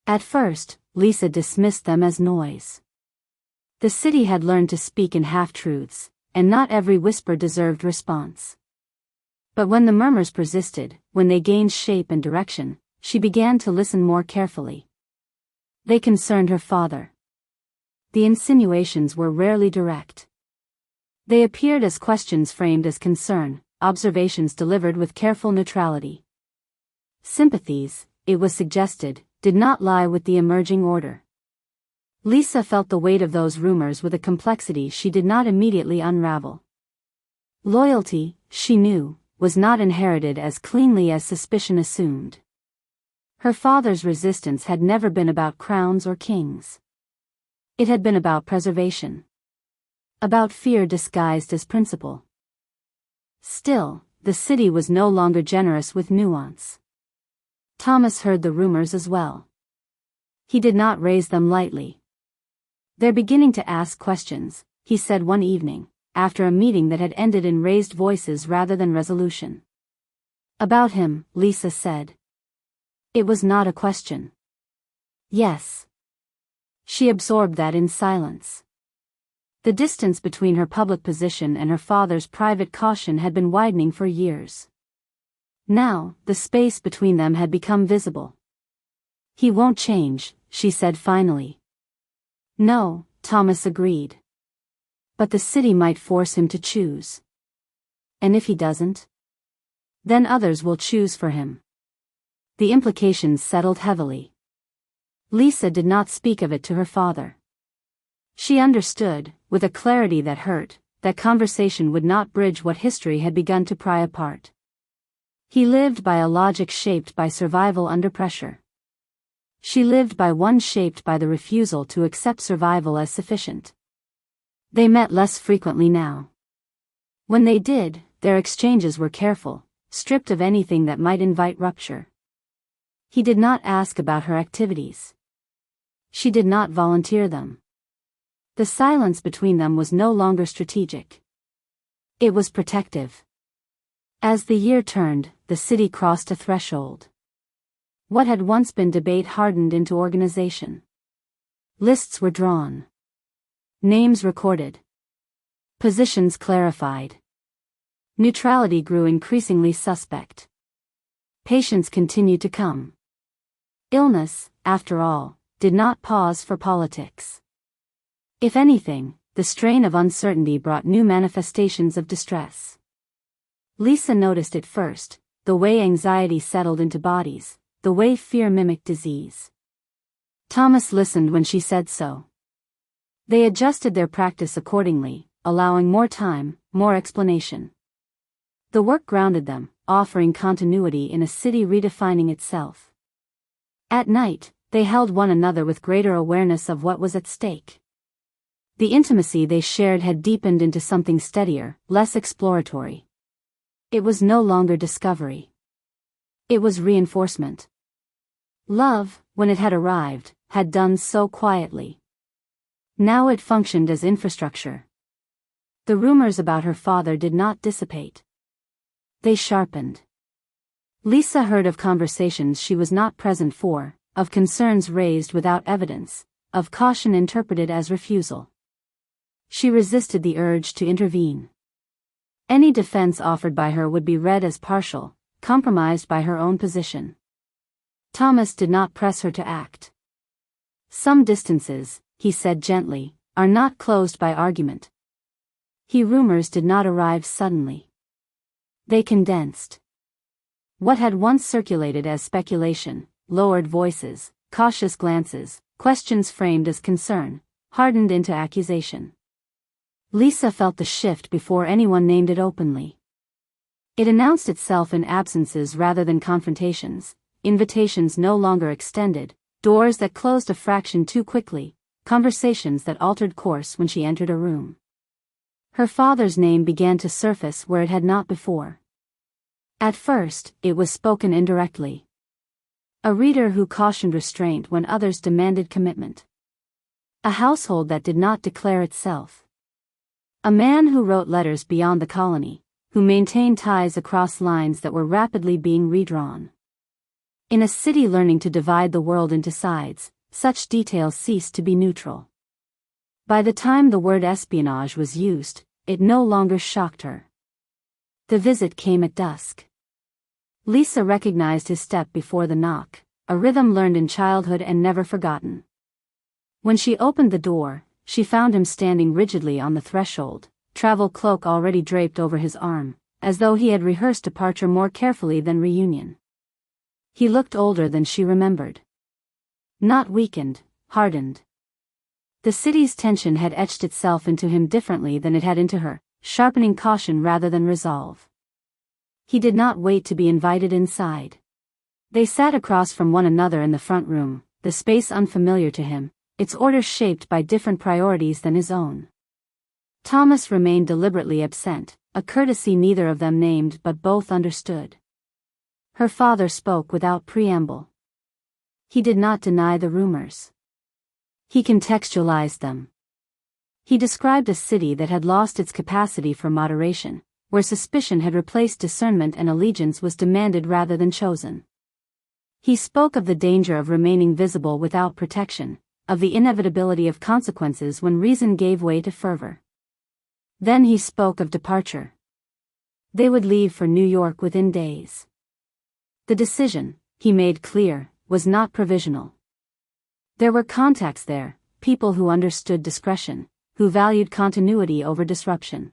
At first, Lisa dismissed them as noise. The city had learned to speak in half-truths, and not every whisper deserved response. But when the murmurs persisted, when they gained shape and direction, she began to listen more carefully. They concerned her father. The insinuations were rarely direct. They appeared as questions framed as concern, observations delivered with careful neutrality. Sympathies, it was suggested, did not lie with the emerging order. Lisa felt the weight of those rumors with a complexity she did not immediately unravel. Loyalty, she knew, was not inherited as cleanly as suspicion assumed. Her father's resistance had never been about crowns or kings. It had been about preservation. About fear disguised as principle. Still, the city was no longer generous with nuance. Thomas heard the rumors as well. He did not raise them lightly. "They're beginning to ask questions," he said one evening, after a meeting that had ended in raised voices rather than resolution. About him, Lisa said. It was not a question. Yes. She absorbed that in silence. The distance between her public position and her father's private caution had been widening for years. Now, the space between them had become visible. "He won't change," she said finally. "No," Thomas agreed. "But the city might force him to choose. And if he doesn't? Then others will choose for him." The implications settled heavily. Lisa did not speak of it to her father. She understood, with a clarity that hurt, that conversation would not bridge what history had begun to pry apart. He lived by a logic shaped by survival under pressure. She lived by one shaped by the refusal to accept survival as sufficient. They met less frequently now. When they did, their exchanges were careful, stripped of anything that might invite rupture. He did not ask about her activities. She did not volunteer them. The silence between them was no longer strategic. It was protective. As the year turned, the city crossed a threshold. What had once been debate hardened into organization. Lists were drawn. Names recorded. Positions clarified. Neutrality grew increasingly suspect. Patients continued to come. Illness, after all, did not pause for politics. If anything, the strain of uncertainty brought new manifestations of distress. Lisa noticed it first, the way anxiety settled into bodies, the way fear mimicked disease. Thomas listened when she said so. They adjusted their practice accordingly, allowing more time, more explanation. The work grounded them, offering continuity in a city redefining itself. At night, they held one another with greater awareness of what was at stake. The intimacy they shared had deepened into something steadier, less exploratory. It was no longer discovery. It was reinforcement. Love, when it had arrived, had done so quietly. Now it functioned as infrastructure. The rumors about her father did not dissipate. They sharpened. Lisa heard of conversations she was not present for, of concerns raised without evidence, of caution interpreted as refusal. She resisted the urge to intervene. Any defense offered by her would be read as partial, compromised by her own position. Thomas did not press her to act. Some distances, he said gently, are not closed by argument. Rumors did not arrive suddenly. They condensed. What had once circulated as speculation, lowered voices, cautious glances, questions framed as concern, hardened into accusation. Lisa felt the shift before anyone named it openly. It announced itself in absences rather than confrontations, invitations no longer extended, doors that closed a fraction too quickly, conversations that altered course when she entered a room. Her father's name began to surface where it had not before. At first, it was spoken indirectly. A reader who cautioned restraint when others demanded commitment. A household that did not declare itself. A man who wrote letters beyond the colony, who maintained ties across lines that were rapidly being redrawn. In a city learning to divide the world into sides, such details ceased to be neutral. By the time the word espionage was used, it no longer shocked her. The visit came at dusk. Lisa recognized his step before the knock, a rhythm learned in childhood and never forgotten. When she opened the door, she found him standing rigidly on the threshold, travel cloak already draped over his arm, as though he had rehearsed departure more carefully than reunion. He looked older than she remembered. Not weakened, hardened. The city's tension had etched itself into him differently than it had into her, sharpening caution rather than resolve. He did not wait to be invited inside. They sat across from one another in the front room, the space unfamiliar to him, its order shaped by different priorities than his own. Thomas remained deliberately absent, a courtesy neither of them named but both understood. Her father spoke without preamble. He did not deny the rumors. He contextualized them. He described a city that had lost its capacity for moderation, where suspicion had replaced discernment and allegiance was demanded rather than chosen. He spoke of the danger of remaining visible without protection, of the inevitability of consequences when reason gave way to fervor. Then he spoke of departure. They would leave for New York within days. The decision, he made clear, was not provisional. There were contacts there, people who understood discretion, who valued continuity over disruption.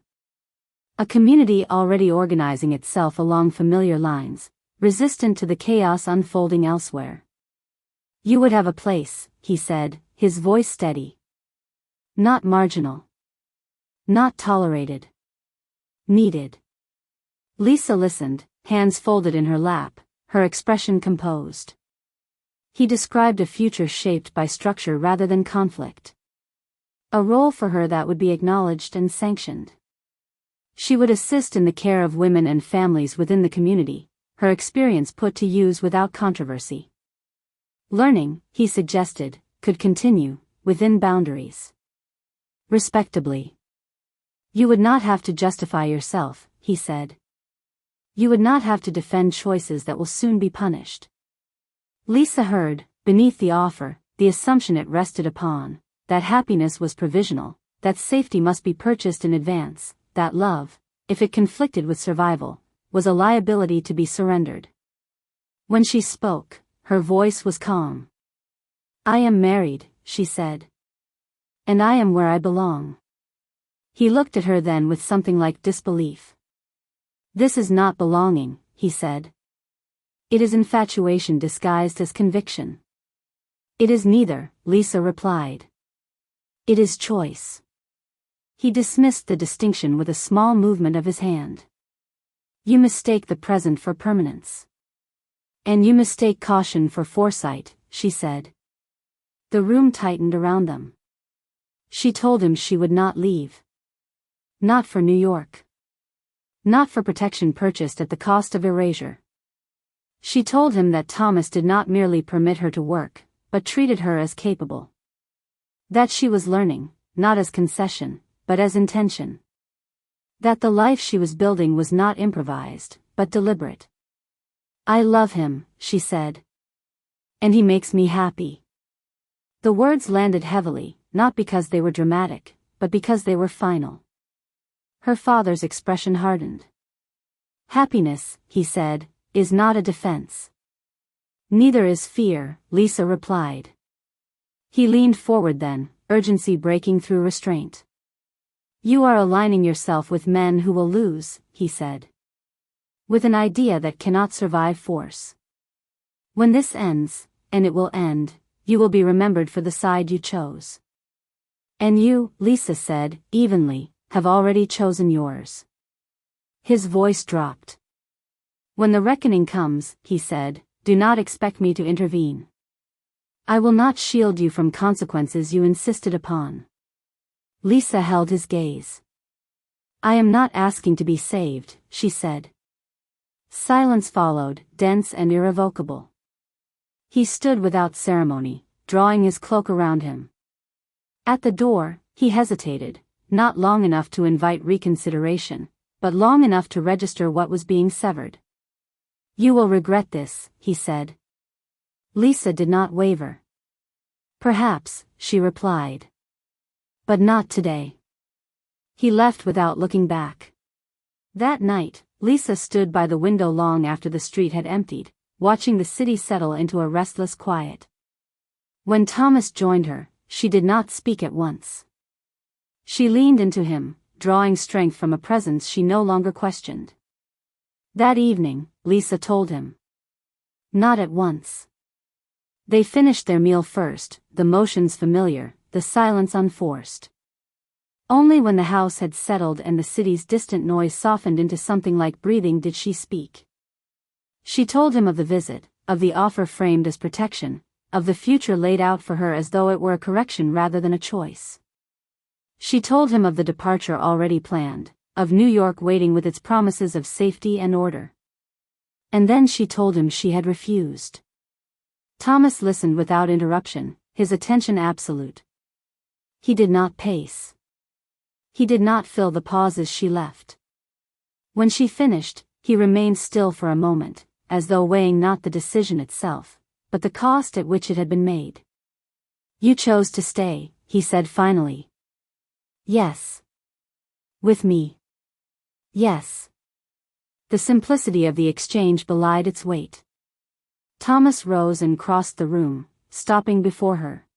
A community already organizing itself along familiar lines, resistant to the chaos unfolding elsewhere. You would have a place, he said, his voice steady. Not marginal. Not tolerated. Needed. Lisa listened, hands folded in her lap, her expression composed. He described a future shaped by structure rather than conflict. A role for her that would be acknowledged and sanctioned. She would assist in the care of women and families within the community, her experience put to use without controversy. Learning, he suggested, could continue, within boundaries. Respectably. You would not have to justify yourself, he said. You would not have to defend choices that will soon be punished. Lisa heard, beneath the offer, the assumption it rested upon, that happiness was provisional, that safety must be purchased in advance, that love, if it conflicted with survival, was a liability to be surrendered. When she spoke, her voice was calm. "I am married," she said. "And I am where I belong." He looked at her then with something like disbelief. "This is not belonging," he said. "It is infatuation disguised as conviction." "It is neither," Lisa replied. "It is choice." He dismissed the distinction with a small movement of his hand. "You mistake the present for permanence. And you mistake caution for foresight," she said. The room tightened around them. She told him she would not leave. Not for New York. Not for protection purchased at the cost of erasure. She told him that Thomas did not merely permit her to work, but treated her as capable. That she was learning, not as concession, but as intention. That the life she was building was not improvised, but deliberate. "I love him," she said. "And he makes me happy." The words landed heavily, not because they were dramatic, but because they were final. Her father's expression hardened. "Happiness," he said, "is not a defense." "Neither is fear," Lisa replied. He leaned forward then, urgency breaking through restraint. "You are aligning yourself with men who will lose," he said. "With an idea that cannot survive force. When this ends, and it will end, you will be remembered for the side you chose. And you," Lisa said, evenly, "have already chosen yours." His voice dropped. "When the reckoning comes," he said, "do not expect me to intervene. I will not shield you from consequences you insisted upon." Lisa held his gaze. "I am not asking to be saved," she said. Silence followed, dense and irrevocable. He stood without ceremony, drawing his cloak around him. At the door, he hesitated, not long enough to invite reconsideration, but long enough to register what was being severed. "You will regret this," he said. Lisa did not waver. "Perhaps," she replied. "But not today." He left without looking back. That night, Lisa stood by the window long after the street had emptied, watching the city settle into a restless quiet. When Thomas joined her, she did not speak at once. She leaned into him, drawing strength from a presence she no longer questioned. That evening, Lisa told him. Not at once. They finished their meal first, the motions familiar, the silence unforced. Only when the house had settled and the city's distant noise softened into something like breathing did she speak. She told him of the visit, of the offer framed as protection, of the future laid out for her as though it were a correction rather than a choice. She told him of the departure already planned, of New York waiting with its promises of safety and order. And then she told him she had refused. Thomas listened without interruption, his attention absolute. He did not pace. He did not fill the pauses she left. When she finished, he remained still for a moment, as though weighing not the decision itself, but the cost at which it had been made. "You chose to stay," he said finally. "Yes." "With me." "Yes." The simplicity of the exchange belied its weight. Thomas rose and crossed the room, stopping before her.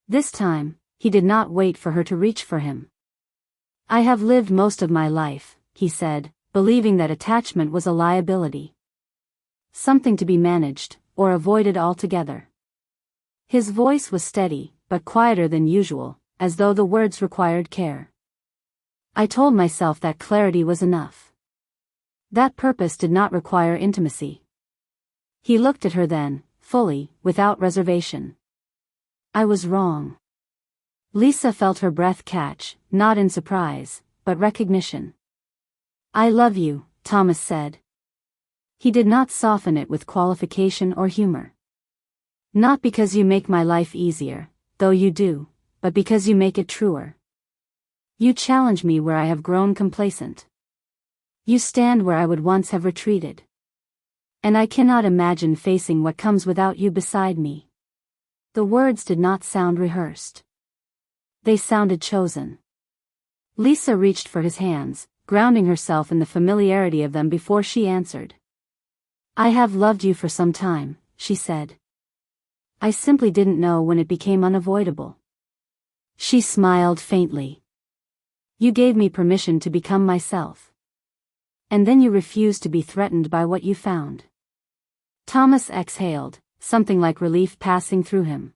This time, he did not wait for her to reach for him. "I have lived most of my life," he said, believing that attachment was a liability. Something to be managed, or avoided altogether. His voice was steady, but quieter than usual, as though the words required care. "I told myself that clarity was enough. That purpose did not require intimacy." He looked at her then, fully, without reservation. "I was wrong." Lisa felt her breath catch, not in surprise, but recognition. "I love you," Thomas said. He did not soften it with qualification or humor. "Not because you make my life easier, though you do, but because you make it truer. You challenge me where I have grown complacent. You stand where I would once have retreated. And I cannot imagine facing what comes without you beside me. The words did not sound rehearsed. They sounded chosen. Lisa reached for his hands, grounding herself in the familiarity of them before she answered. I have loved you for some time, she said. I simply didn't know when it became unavoidable. She smiled faintly. You gave me permission to become myself. And then you refused to be threatened by what you found. Thomas exhaled, something like relief passing through him.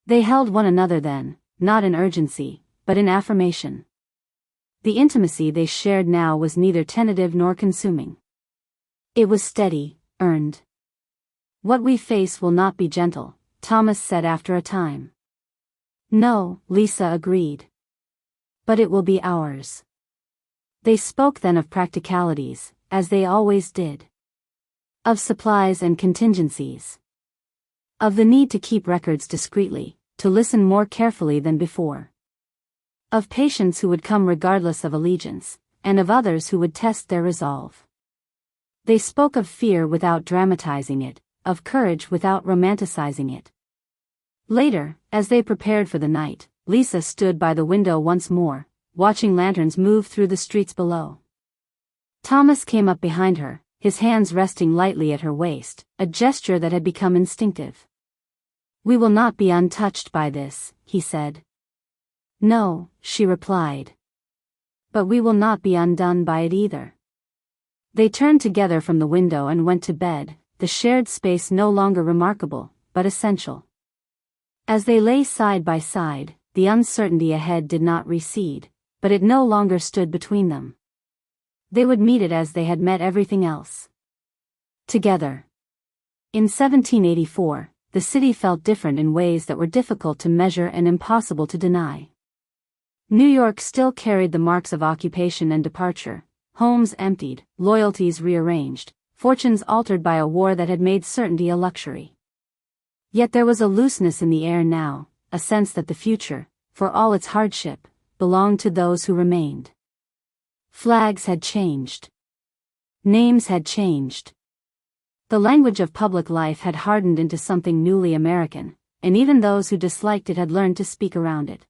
They held one another then, not in urgency, but in affirmation. The intimacy they shared now was neither tentative nor consuming. It was steady, earned. What we face will not be gentle, Thomas said after a time. No, Lisa agreed. But it will be ours. They spoke then of practicalities, as they always did. Of supplies and contingencies. Of the need to keep records discreetly, to listen more carefully than before. Of patients who would come regardless of allegiance, and of others who would test their resolve. They spoke of fear without dramatizing it, of courage without romanticizing it. Later, as they prepared for the night, Lisa stood by the window once more, watching lanterns move through the streets below. Thomas came up behind her, his hands resting lightly at her waist, a gesture that had become instinctive. We will not be untouched by this, he said. No, she replied. But we will not be undone by it either. They turned together from the window and went to bed, the shared space no longer remarkable, but essential. As they lay side by side, the uncertainty ahead did not recede, but it no longer stood between them. They would meet it as they had met everything else. Together. In 1784, the city felt different in ways that were difficult to measure and impossible to deny. New York still carried the marks of occupation and departure, homes emptied, loyalties rearranged, fortunes altered by a war that had made certainty a luxury. Yet there was a looseness in the air now, a sense that the future, for all its hardship, belonged to those who remained. Flags had changed. Names had changed. The language of public life had hardened into something newly American, and even those who disliked it had learned to speak around it.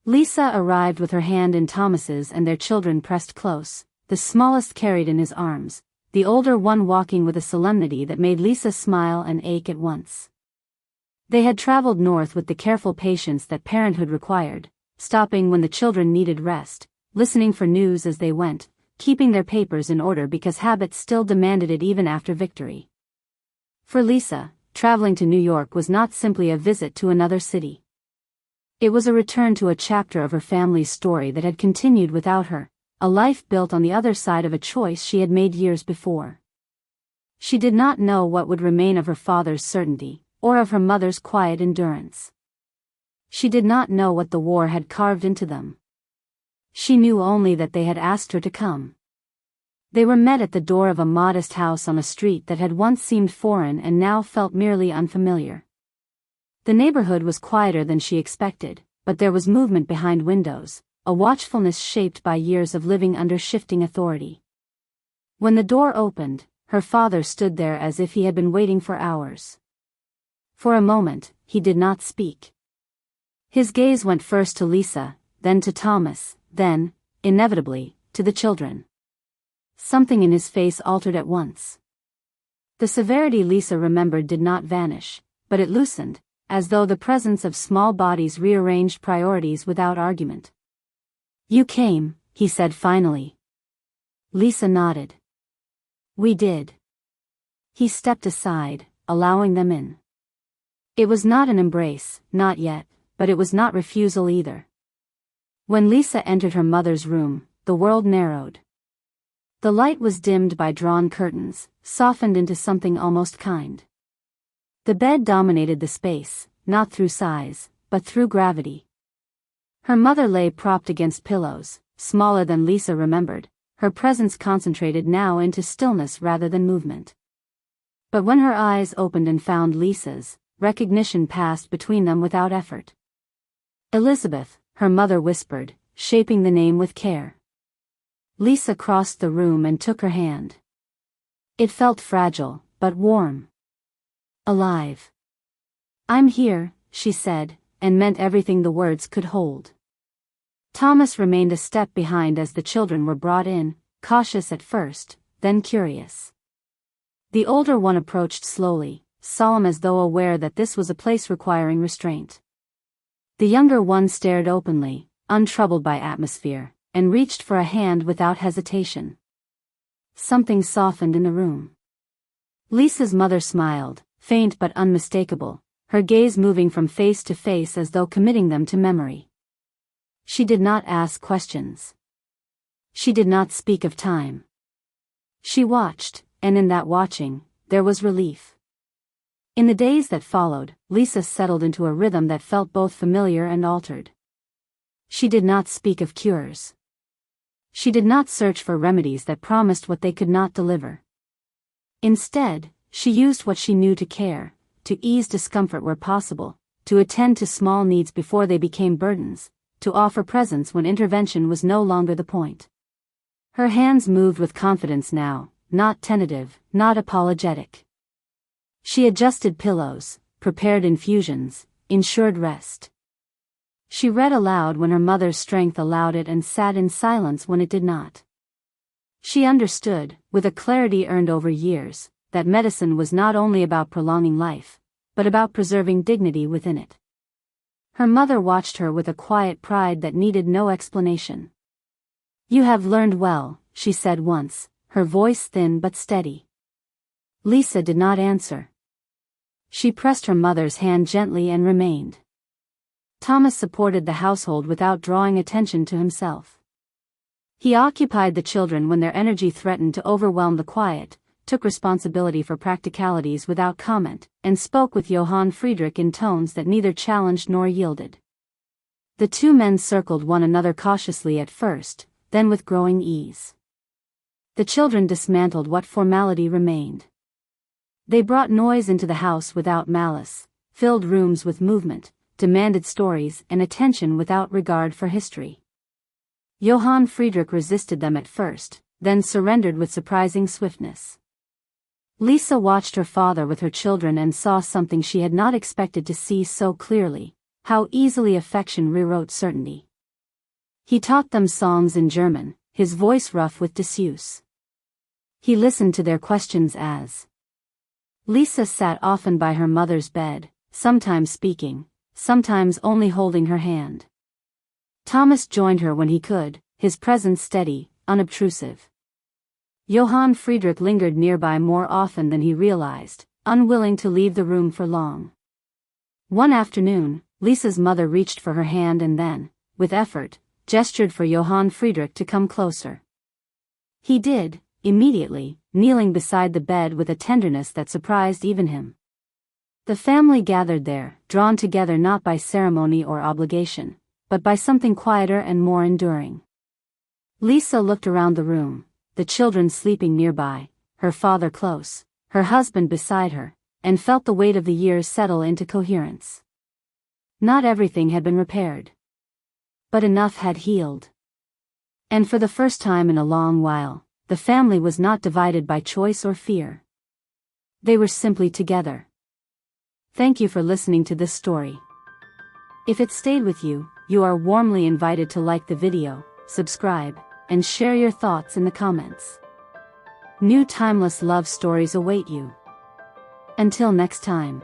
Lisa arrived with her hand in Thomas's and their children pressed close, the smallest carried in his arms, the older one walking with a solemnity that made Lisa smile and ache at once. They had traveled north with the careful patience that parenthood required, stopping when the children needed rest, listening for news as they went, keeping their papers in order because habit still demanded it even after victory. For Lisa, traveling to New York was not simply a visit to another city. It was a return to a chapter of her family's story that had continued without her, a life built on the other side of a choice she had made years before. She did not know what would remain of her father's certainty, or of her mother's quiet endurance. She did not know what the war had carved into them. She knew only that they had asked her to come. They were met at the door of a modest house on a street that had once seemed foreign and now felt merely unfamiliar. The neighborhood was quieter than she expected, but there was movement behind windows, a watchfulness shaped by years of living under shifting authority. When the door opened, her father stood there as if he had been waiting for hours. For a moment, he did not speak. His gaze went first to Lisa, then to Thomas, then, inevitably, to the children. Something in his face altered at once. The severity Lisa remembered did not vanish, but it loosened, as though the presence of small bodies rearranged priorities without argument. You came, he said finally. Lisa nodded. We did. He stepped aside, allowing them in. It was not an embrace, not yet, but it was not refusal either. When Lisa entered her mother's room, the world narrowed. The light was dimmed by drawn curtains, softened into something almost kind. The bed dominated the space, not through size, but through gravity. Her mother lay propped against pillows, smaller than Lisa remembered, her presence concentrated now into stillness rather than movement. But when her eyes opened and found Lisa's, recognition passed between them without effort. Elizabeth, her mother whispered, shaping the name with care. Lisa crossed the room and took her hand. It felt fragile, but warm. Alive. "I'm here," she said, and meant everything the words could hold. Thomas remained a step behind as the children were brought in, cautious at first, then curious. The older one approached slowly, solemn as though aware that this was a place requiring restraint. The younger one stared openly, untroubled by atmosphere, and reached for a hand without hesitation. Something softened in the room. Lisa's mother smiled, faint but unmistakable, her gaze moving from face to face as though committing them to memory. She did not ask questions. She did not speak of time. She watched, and in that watching, there was relief. In the days that followed, Lisa settled into a rhythm that felt both familiar and altered. She did not speak of cures. She did not search for remedies that promised what they could not deliver. Instead, she used what she knew to care, to ease discomfort where possible, to attend to small needs before they became burdens, to offer presence when intervention was no longer the point. Her hands moved with confidence now, not tentative, not apologetic. She adjusted pillows, prepared infusions, ensured rest. She read aloud when her mother's strength allowed it and sat in silence when it did not. She understood, with a clarity earned over years, that medicine was not only about prolonging life, but about preserving dignity within it. Her mother watched her with a quiet pride that needed no explanation. "You have learned well," she said once, her voice thin but steady. Lisa did not answer. She pressed her mother's hand gently and remained. Thomas supported the household without drawing attention to himself. He occupied the children when their energy threatened to overwhelm the quiet, took responsibility for practicalities without comment, and spoke with Johann Friedrich in tones that neither challenged nor yielded. The two men circled one another cautiously at first, then with growing ease. The children dismantled what formality remained. They brought noise into the house without malice, filled rooms with movement, demanded stories and attention without regard for history. Johann Friedrich resisted them at first, then surrendered with surprising swiftness. Lisa watched her father with her children and saw something she had not expected to see so clearly: how easily affection rewrote certainty. He taught them songs in German, his voice rough with disuse. He listened to their questions as Lisa sat often by her mother's bed, sometimes speaking, sometimes only holding her hand. Thomas joined her when he could, his presence steady, unobtrusive. Johann Friedrich lingered nearby more often than he realized, unwilling to leave the room for long. One afternoon, Lisa's mother reached for her hand and then, with effort, gestured for Johann Friedrich to come closer. He did, immediately, kneeling beside the bed with a tenderness that surprised even him. The family gathered there, drawn together not by ceremony or obligation, but by something quieter and more enduring. Lisa looked around the room, the children sleeping nearby, her father close, her husband beside her, and felt the weight of the years settle into coherence. Not everything had been repaired, but enough had healed. And for the first time in a long while, the family was not divided by choice or fear. They were simply together. Thank you for listening to this story. If it stayed with you, you are warmly invited to like the video, subscribe, and share your thoughts in the comments. New timeless love stories await you. Until next time.